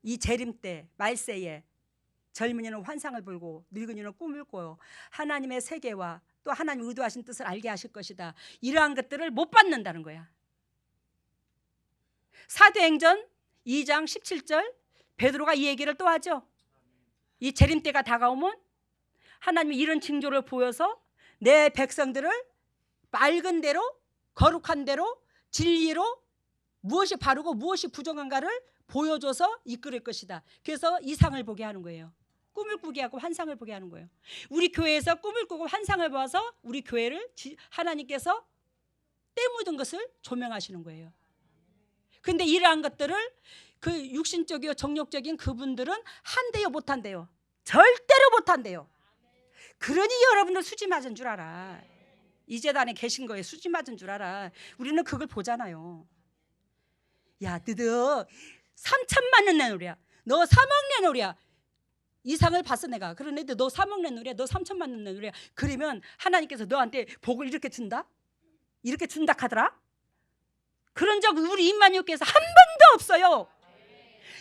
이 재림 때 말세에 젊은이는 환상을 보고 늙은이는 꿈을 꿔요. 하나님의 세계와 또 하나님 의도하신 뜻을 알게 하실 것이다. 이러한 것들을 못 받는다는 거야. 사도행전 2장 17절 베드로가 이 얘기를 또 하죠. 이 재림 때가 다가오면 하나님이 이런 징조를 보여서 내 백성들을 맑은 대로 거룩한 대로 진리로 무엇이 바르고 무엇이 부정한가를 보여줘서 이끌을 것이다. 그래서 이상을 보게 하는 거예요. 꿈을 꾸게 하고 환상을 보게 하는 거예요. 우리 교회에서 꿈을 꾸고 환상을 봐서 우리 교회를 하나님께서 때 묻은 것을 조명하시는 거예요. 근데 이러한 것들을 그 육신적이요 정욕적인 그분들은 한대요 못한대요. 절대로 못한대요. 그러니 여러분들 수지 맞은 줄 알아. 이 재단에 계신 거에 수지 맞은 줄 알아. 우리는 그걸 보잖아요. 야 너도 3천만 원 내놓으랴. 너 3억 내놓으랴. 이상을 봤어 내가. 그런데 너 3억 내놓으랴. 너 3천만 원 내놓으랴. 그러면 하나님께서 너한테 복을 이렇게 준다? 이렇게 준다 하더라? 그런 적 우리 임마누엘 교회에서 한 번도 없어요.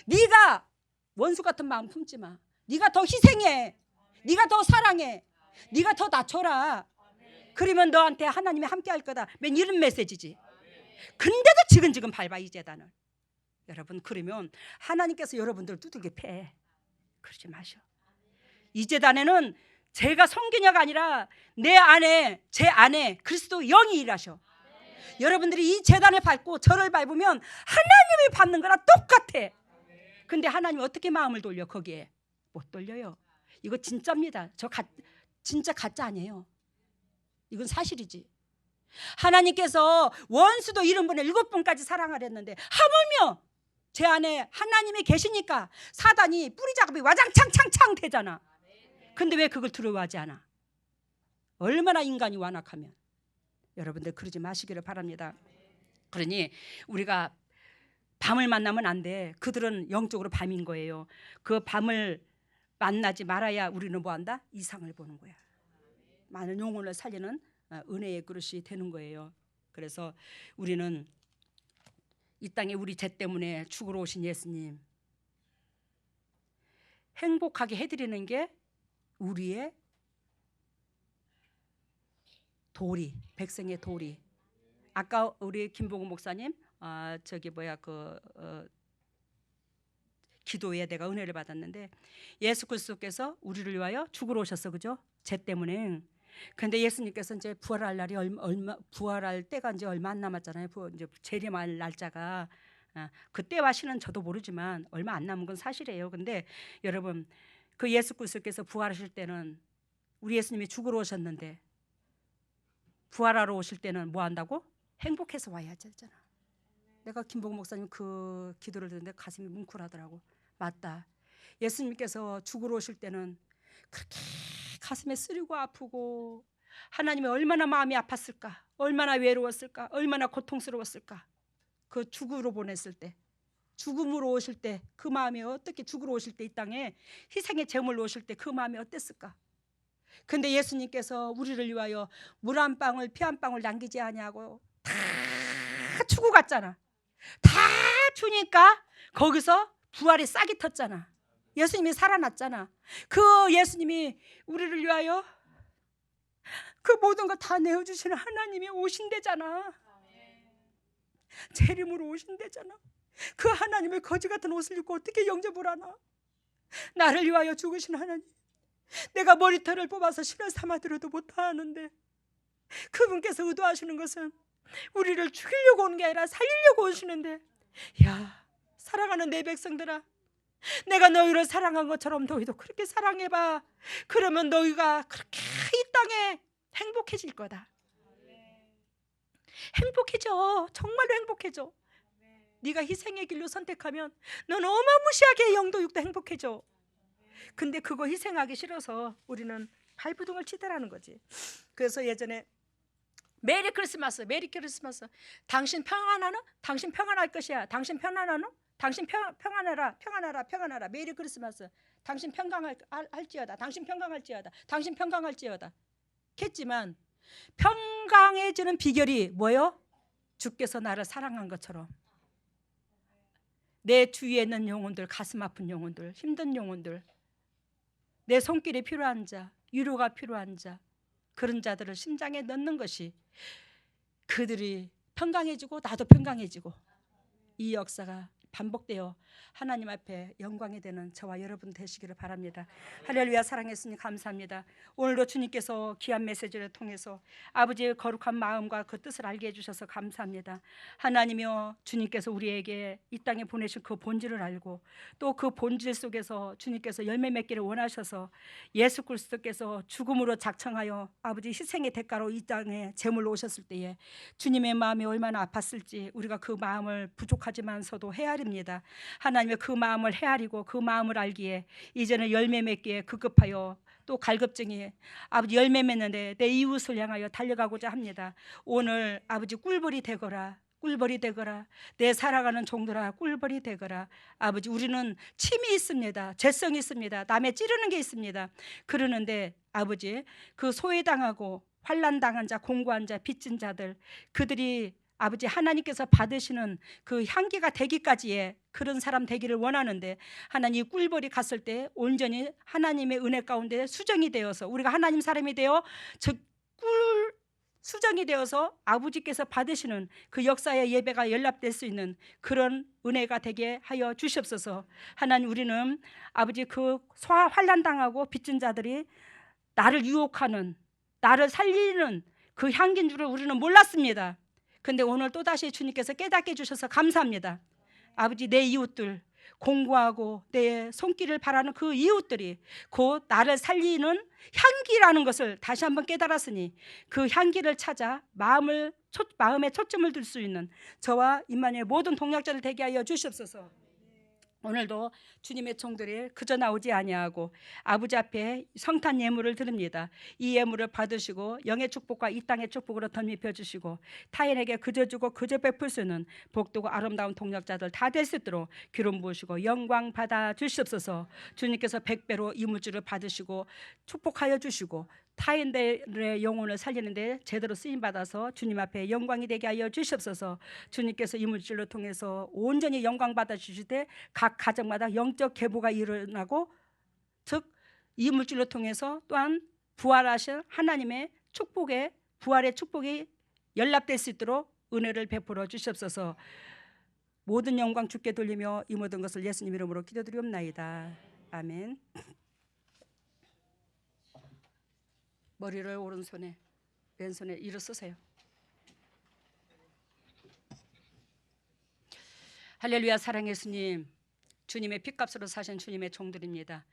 네가 원수 같은 마음 품지 마. 네가 더 희생해. 네가 더 사랑해. 네가 더 낮춰라. 그러면 너한테 하나님이 함께 할 거다. 맨 이런 메시지지. 근데도 지금 밟아 이 재단을. 여러분 그러면 하나님께서 여러분들 두들겨 패. 그러지 마셔. 이 재단에는 제가 성기녀가 아니라 제 안에 그리스도 영이 일하셔. 여러분들이 이 재단을 밟고 저를 밟으면 하나님을 밟는 거랑 똑같아. 근데 하나님 어떻게 마음을 돌려? 거기에 못 돌려요. 이거 진짜입니다. 진짜 가짜 아니에요. 이건 사실이지. 하나님께서 원수도 70분에 7분까지 사랑하랬는데 하물며 제 안에 하나님이 계시니까 사단이 뿌리 작업이 와장창창창 되잖아. 근데 왜 그걸 두려워하지 않아? 얼마나 인간이 완악하면. 여러분들 그러지 마시기를 바랍니다. 그러니 우리가 밤을 만나면 안 돼. 그들은 영적으로 밤인 거예요. 그 밤을 만나지 말아야 우리는 뭐한다? 이상을 보는 거야. 많은 영혼을 살리는 은혜의 그릇이 되는 거예요. 그래서 우리는 이 땅에 우리 죄 때문에 죽으러 오신 예수님 행복하게 해드리는 게 우리의 도리, 백성의 도리. 아까 우리 김봉우 목사님 기도에 내가 은혜를 받았는데 예수 그리스도께서 우리를 위하여 죽으러 오셨어, 그죠? 죄 때문에. 근데 예수님께서 이제 부활할 날이 부활할 때가 이제 얼마 안 남았잖아요. 이제 재림할 날짜가 그때와 시는 저도 모르지만 얼마 안 남은 건 사실이에요. 근데 여러분 그 예수 그리스도께서 부활하실 때는 우리 예수님이 죽으러 오셨는데 부활하러 오실 때는 뭐 한다고? 행복해서 와야지 했잖아. 내가 김봉 목사님 그 기도를 듣는데 가슴이 뭉클하더라고. 맞다. 예수님께서 죽으러 오실 때는 그렇게 가슴에 쓰리고 아프고 하나님이 얼마나 마음이 아팠을까, 얼마나 외로웠을까, 얼마나 고통스러웠을까. 그 죽으러 보냈을 때, 죽음으로 오실 때 그 마음이 어떻게, 죽으러 오실 때 이 땅에 희생의 제물로 오실 때 그 마음이 어땠을까. 근데 예수님께서 우리를 위하여 물 한 방울 피 한 방울 남기지 아니하고 다 주고 갔잖아. 다 주니까 거기서 부활이 싹이 텄잖아. 예수님이 살아났잖아. 그 예수님이 우리를 위하여 그 모든 거 다 내어주시는 하나님이 오신대잖아. 재림으로 오신대잖아. 그 하나님의 거지 같은 옷을 입고 어떻게 영접을 하나. 나를 위하여 죽으신 하나님, 내가 머리털을 뽑아서 신을 삼아들어도 못하는데 그분께서 의도하시는 것은 우리를 죽이려고 오는 게 아니라 살리려고 오시는데, 야, 사랑하는 내 백성들아, 내가 너희를 사랑한 것처럼 너희도 그렇게 사랑해봐. 그러면 너희가 그렇게 이 땅에 행복해질 거다. 행복해져. 정말로 행복해져. 네가 희생의 길로 선택하면 넌 어마무시하게 영도 육도 행복해져. 근데 그거 희생하기 싫어서 우리는 발부둥을 치더라는 거지. 그래서 예전에 메리 크리스마스, 메리 크리스마스. 당신 평안하나? 당신 평안할 것이야. 당신 평안하나? 당신 평안하라, 평안하라, 평안하라. 메리 크리스마스. 당신 평강할지어다. 당신 평강할지어다. 당신 평강할지어다. 했지만 평강해지는 비결이 뭐예요? 주께서 나를 사랑한 것처럼 내 주위에 있는 영혼들, 가슴 아픈 영혼들, 힘든 영혼들, 내 손길이 필요한 자, 위로가 필요한 자, 그런 자들을 심장에 넣는 것이 그들이 평강해지고 나도 평강해지고 이 역사가 반복되어 하나님 앞에 영광이 되는 저와 여러분 되시기를 바랍니다. 할렐루야. 사랑했으니 감사합니다. 오늘도 주님께서 귀한 메시지를 통해서 아버지의 거룩한 마음과 그 뜻을 알게 해주셔서 감사합니다. 하나님이여, 주님께서 우리에게 이 땅에 보내신 그 본질을 알고 또 그 본질 속에서 주님께서 열매 맺기를 원하셔서 예수 그리스도께서 죽음으로 작정하여 아버지 희생의 대가로 이 땅에 제물로 오셨을 때에 주님의 마음이 얼마나 아팠을지 우리가 그 마음을 부족하지만서도 헤아립니다. 하나님의 그 마음을 헤아리고 그 마음을 알기에 이제는 열매 맺기에 급급하여 또 갈급증이 아버지 열매 맺는데 내 이웃을 향하여 달려가고자 합니다. 오늘 아버지 꿀벌이 되거라, 꿀벌이 되거라. 내 사랑하는 종들아, 꿀벌이 되거라. 아버지, 우리는 침이 있습니다. 죄성이 있습니다. 남의 찌르는 게 있습니다. 그러는데 아버지, 그 소외당하고 환난당한 자, 공고한 자, 빚진 자들, 그들이 아버지 하나님께서 받으시는 그 향기가 되기까지의 그런 사람 되기를 원하는데, 하나님 꿀벌이 갔을 때 온전히 하나님의 은혜 가운데 수정이 되어서 우리가 하나님 사람이 되어 즉 꿀 수정이 되어서 아버지께서 받으시는 그 역사의 예배가 연락될 수 있는 그런 은혜가 되게 하여 주시옵소서. 하나님, 우리는 아버지 그 환난당하고 빚진 자들이 나를 유혹하는, 나를 살리는 그 향기인 줄을 우리는 몰랐습니다. 근데 오늘 또다시 주님께서 깨닫게 해주셔서 감사합니다. 아버지, 내 이웃들, 공고하고 내 손길을 바라는 그 이웃들이 곧 나를 살리는 향기라는 것을 다시 한번 깨달았으니 그 향기를 찾아 마음에 초점을 둘 수 있는 저와 임마누엘 모든 동역자를 되게 하여 주시옵소서. 오늘도 주님의 종들이 그저 나오지 아니하고 아버지 앞에 성탄 예물을 드립니다. 이 예물을 받으시고 영의 축복과 이 땅의 축복으로 덧입혀 주시고 타인에게 그저 주고 그저 베풀 수 있는 복되고 아름다운 동역자들 다 될 수 있도록 기름 부으시고 영광 받아 주시옵소서. 주님께서 100배로 이 물질을 받으시고 축복하여 주시고 타인들의 영혼을 살리는데 제대로 쓰임 받아서 주님 앞에 영광이 되게 하여 주시옵소서. 주님께서 이물질로 통해서 온전히 영광 받아 주실 때 각 가정마다 영적 계보가 일어나고, 즉 이물질로 통해서 또한 부활하신 하나님의 축복의 부활의 축복이 연락될 수 있도록 은혜를 베풀어 주시옵소서. 모든 영광 주께 돌리며 이 모든 것을 예수님 이름으로 기도드리옵나이다. 아멘. 머리를 오른손에 왼손에 일어서세요. 할렐루야. 사랑의 예수님, 주님의 핏값으로 사신 주님의 종들입니다.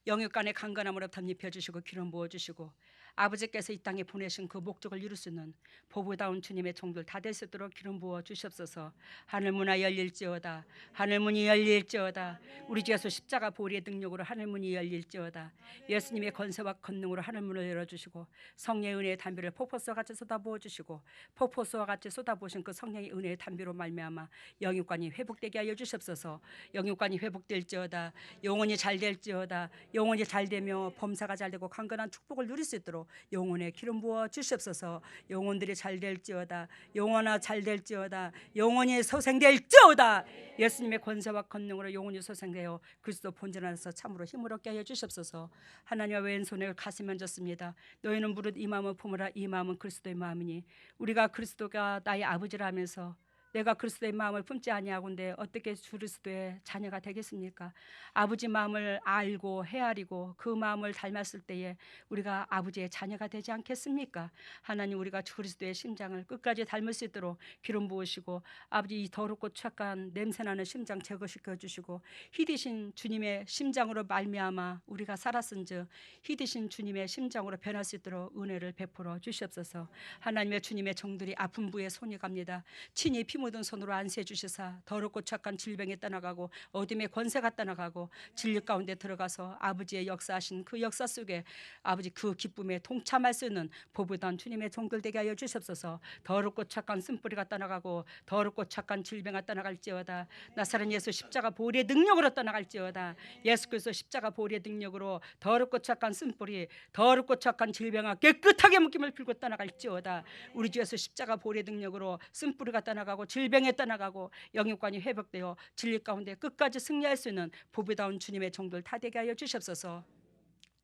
영육간의 강건함으로 덧입혀 주시고 기름 부어 주시고 아버지께서 이 땅에 보내신 그 목적을 이룰 수 있는 보부다운 주님의 종들 다 될 수 있도록 기름 부어 주시옵소서. 하늘문이 열릴지어다. 하늘문이 열릴지어다. 우리 주 예수 십자가 보혈의 능력으로 하늘문이 열릴지어다. 예수님의 권세와 권능으로 하늘문을 열어주시고 성령의 은혜의 담비를 폭포수와 같이 쏟아부어 주시고 폭포수와 같이 쏟아부으신 그 성령의 은혜의 담비로 말미암아 영육관이 회복되게 하여 주시옵소서. 영육관이 회복될지어다. 영혼이 잘 될지어다. 영혼이 잘 되며 범사가 잘 되고 강건한 축복을 누릴 수 있도록 영혼에 기름 부어 주시옵소서. 영혼들이 잘 될지어다. 영혼아 잘 될지어다. 영혼이 소생될지어다. 예수님의 권세와 권능으로 영혼이 소생되어 그리스도 본질 안에서 참으로 힘을 얻게 하여 주시옵소서. 하나님의 왼손에 가슴 얹었습니다. 너희는 무릇 이 마음을 품으라. 이 마음은 그리스도의 마음이니 우리가 그리스도가 나의 아버지라 하면서 내가 그리스도의 마음을 품지 아니하건대 어떻게 그리스도의 자녀가 되겠습니까? 아버지 마음을 알고 헤아리고 그 마음을 닮았을 때에 우리가 아버지의 자녀가 되지 않겠습니까? 하나님, 우리가 그리스도의 심장을 끝까지 닮을 수 있도록 기름 부으시고 아버지 이 더럽고 착한 냄새나는 심장 제거시켜 주시고 희디신 주님의 심장으로 말미암아 우리가 살았은즉 희디신 주님의 심장으로 변할 수 있도록 은혜를 베풀어 주시옵소서. 하나님의 주님의 종들이 아픈 부에 손이 갑니다. 친히 피 묻은 손으로 안수해 주시사 더럽고 착한 질병에 떠나가고 어둠의 권세가 떠나가고 진리 가운데 들어가서 아버지의 역사하신 그 역사 속에 아버지 그 기쁨에 동참할 수 있는 보부던 주님의 종들 되게 하여 주시옵소서. 더럽고 착한 쓴뿌리가 떠나가고 더럽고 착한 질병가 떠나갈지어다. 나사렛 예수 십자가 보혈의 능력으로 떠나갈지어다. 예수 그리스도 십자가 보혈의 능력으로 더럽고 착한 쓴뿌리 더럽고 착한 질병아 깨끗하게 묶임을 풀고 떠나갈지어다. 우리 주 예수 십자가 보혈의 능력으로 쓴뿌리가 떠나가고 질병에 떠나가고 영육관이 회복되어 진리 가운데 끝까지 승리할 수 있는 보배다운 주님의 종들 다 되게 하여 주시옵소서.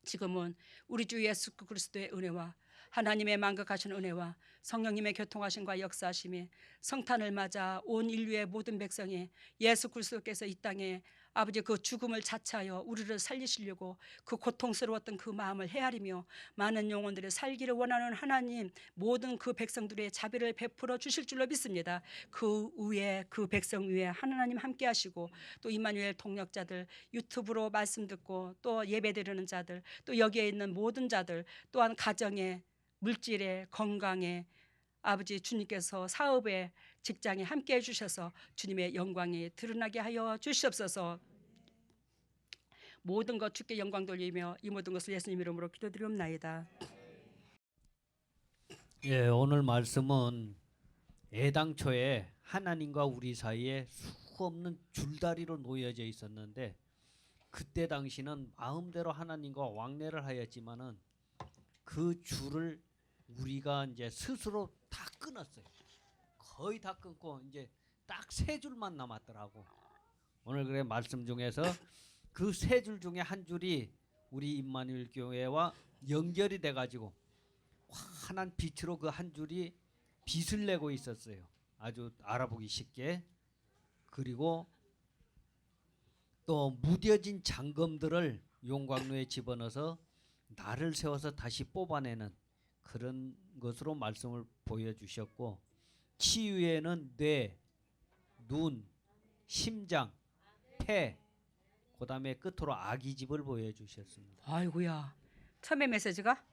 지금은 우리 주 예수 그리스도의 은혜와 하나님의 만극하신 은혜와 성령님의 교통하심과 역사하심이 성탄을 맞아 온 인류의 모든 백성이 예수 그리스도께서 이 땅에 아버지 그 죽음을 자처하여 우리를 살리시려고 그 고통스러웠던 그 마음을 헤아리며 많은 영혼들이 살기를 원하는 하나님, 모든 그 백성들의 자비를 베풀어 주실 줄로 믿습니다. 그 위에 그 백성 위에 하나님 함께 하시고 또 임마누엘 동역자들, 유튜브로 말씀 듣고 또 예배 드리는 자들, 또 여기에 있는 모든 자들, 또한 가정에 물질에 건강에 아버지 주님께서 사업에 직장에 함께 해주셔서 주님의 영광이 드러나게 하여 주시옵소서. 모든 것 주께 영광 돌리며 이 모든 것을 예수님 이름으로 기도드리옵나이다. 예, 오늘 말씀은 애당초에 하나님과 우리 사이에 수없는 줄다리로 놓여져 있었는데 그때 당시는 마음대로 하나님과 왕래를 하였지만은 그 줄을 우리가 이제 스스로 다 끊었어요. 거의 다 끊고 이제 딱 세 줄만 남았더라고. 오늘 그래 말씀 중에서 그 세 줄 중에 한 줄이 우리 임마누엘 교회와 연결이 돼가지고 환한 빛으로 그 한 줄이 빛을 내고 있었어요. 아주 알아보기 쉽게. 그리고 또 무뎌진 장검들을 용광로에 집어넣어서 나를 세워서 다시 뽑아내는 그런 것으로 말씀을 보여주셨고, 치유에는 뇌, 눈, 심장, 폐, 그 다음에 끝으로 아기집을 보여주셨습니다. 아이고야, 처음에 메시지가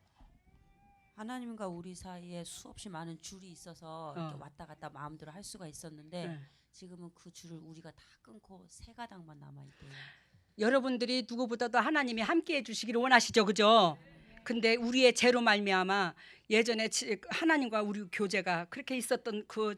하나님과 우리 사이에 수없이 많은 줄이 있어서 이렇게 왔다 갔다 마음대로 할 수가 있었는데 지금은 그 줄을 우리가 다 끊고 세 가닥만 남아있대요. 여러분들이 누구보다도 하나님이 함께해 주시기를 원하시죠, 그죠? 근데 우리의 죄로 말미암아 예전에 하나님과 우리 교제가 그렇게 있었던 그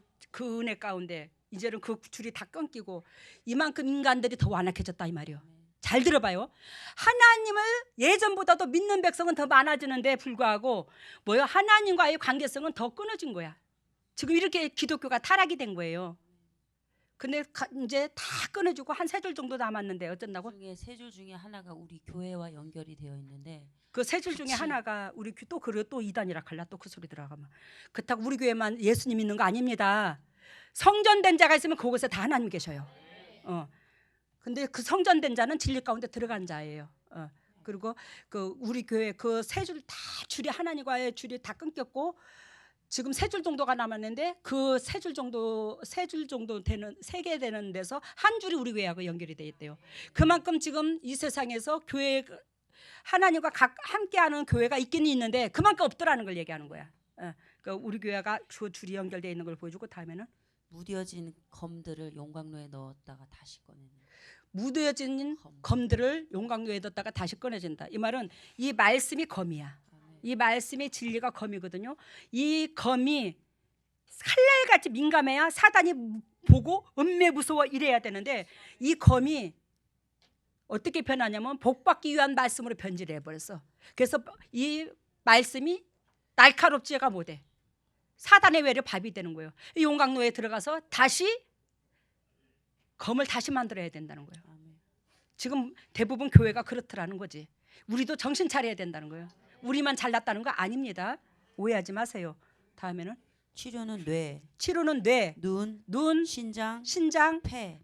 은혜 가운데 이제는 그 줄이 다 끊기고 이만큼 인간들이 더 완악해졌다 이 말이요. 잘 들어봐요. 하나님을 예전보다도 믿는 백성은 더 많아지는데 불구하고 뭐요? 하나님과의 관계성은 더 끊어진 거야. 지금 이렇게 기독교가 타락이 된 거예요. 근데 이제 다 끊어지고 한 3줄 정도 남았는데 어쩐다고? 중에 3줄 중에 하나가 우리 교회와 연결이 되어 있는데 그 3줄 중에 하나가 우리 또 그래 또 이단이라 갈라 또 그 소리 들어가면 그렇다고 우리 교회만 예수님 있는 거 아닙니다. 성전된 자가 있으면 그곳에 다 하나님 계셔요. 근데 그 성전된 자는 진리 가운데 들어간 자예요. 그리고 그 우리 교회 그 3줄 다 줄이 하나님과의 줄이 다 끊겼고 지금 3줄 정도가 남았는데 그 3줄 정도 되는 3개 되는 데서 한 줄이 우리 교회하고 연결이 돼 있대요. 그만큼 지금 이 세상에서 교회 하나님과 함께하는 교회가 있긴 있는데 그만큼 없더라는 걸 얘기하는 거야. 그 우리 교회가 그 줄이 연결되어 있는 걸 보여주고 다음에는 무뎌진 검들을 용광로에 넣었다가 다시 꺼내는. 무뎌진 검들을 용광로에 넣었다가 다시 꺼내진다. 이 말은 이 말씀이 검이야. 이 말씀의 진리가 검이거든요. 이 검이 칼날같이 민감해야 사단이 보고 음매 무서워 이래야 되는데 이 검이 어떻게 변하냐면 복받기 위한 말씀으로 변질해 버렸어. 그래서 이 말씀이 날카롭지가 못해. 사단의 외래 밥이 되는 거예요. 이 용광로에 들어가서 다시 검을 다시 만들어야 된다는 거예요. 지금 대부분 교회가 그렇더라는 거지. 우리도 정신 차려야 된다는 거예요. 우리만 잘났다는 거 아닙니다. 오해하지 마세요. 다음에는 치료는 뇌, 치료는 뇌, 눈, 신장, 폐,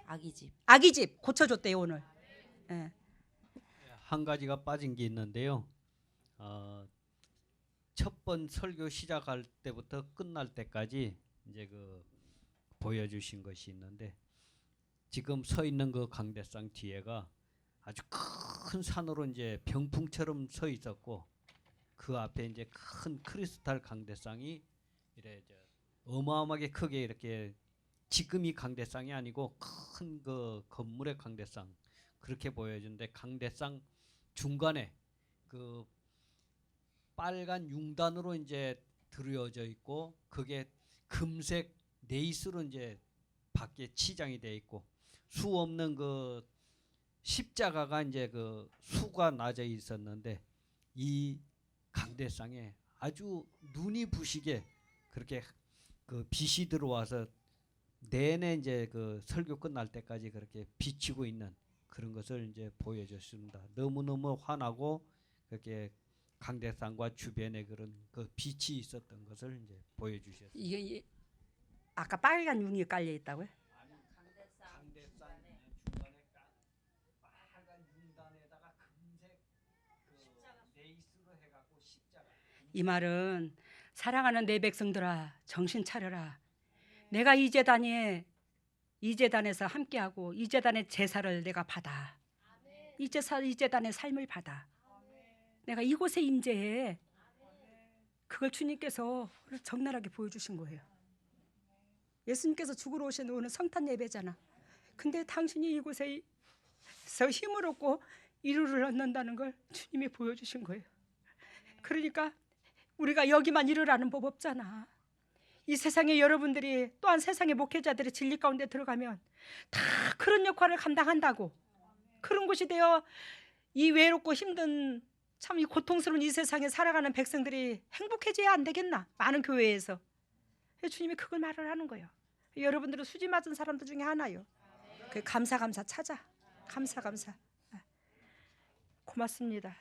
아기집. 아기집 고쳐줬대요 오늘. 예. 한 가지가 빠진 게 있는데요. 첫 번 설교 시작할 때부터 끝날 때까지 이제 그 보여주신 것이 있는데 지금 서 있는 그 강대상 뒤에가 아주 큰 산으로 이제 병풍처럼 서 있었고 그 앞에 이제 큰 크리스탈 강대상이 이래 어마어마하게 크게 이렇게 지금 이 강대상이 아니고 큰 그 건물의 강대상 그렇게 보여주는데 강대상 중간에 그 빨간 융단으로 이제 들여져 있고 그게 금색 네이스로 이제 밖에 치장이 돼 있고 수 없는 그 십자가가 이제 그 수가 나져 있었는데 이 강대상에 아주 눈이 부시게 그렇게 그 빛이 들어와서 내내 이제 그 설교 끝날 때까지 그렇게 비치고 있는 그런 것을 이제 보여줬습니다. 너무너무 환하고 그렇게 강대상과 주변에 그런 그 빛이 있었던 것을 이제 보여주셨어요. 이게 아까 빨간 융이 깔려 있다고요? 강대상 중간에 빨간 융단에다가 금색 그 네이스로 해갖고 십자가. 이 말은 사랑하는 내 백성들아 정신 차려라. 내가 이 재단에서 함께하고 이 재단의 제사를 내가 받아. 이 재단의 삶을 받아. 내가 이곳에 임재해. 그걸 주님께서 적나라하게 보여주신 거예요. 예수님께서 죽으러 오신 오늘 성탄 예배잖아. 근데 당신이 이곳에서 힘을 얻고 이루를 얻는다는 걸 주님이 보여주신 거예요. 그러니까 우리가 여기만 이루라는 법 없잖아. 이 세상에 여러분들이 또한 세상의 목회자들이 진리 가운데 들어가면 다 그런 역할을 감당한다고. 그런 곳이 되어 이 외롭고 힘든 참 이 고통스러운 이 세상에 살아가는 백성들이 행복해져야 안 되겠나? 많은 교회에서. 주님이 그걸 말을 하는 거예요. 여러분들은 수지 맞은 사람들 중에 하나요. 그 감사 찾아. 감사. 고맙습니다.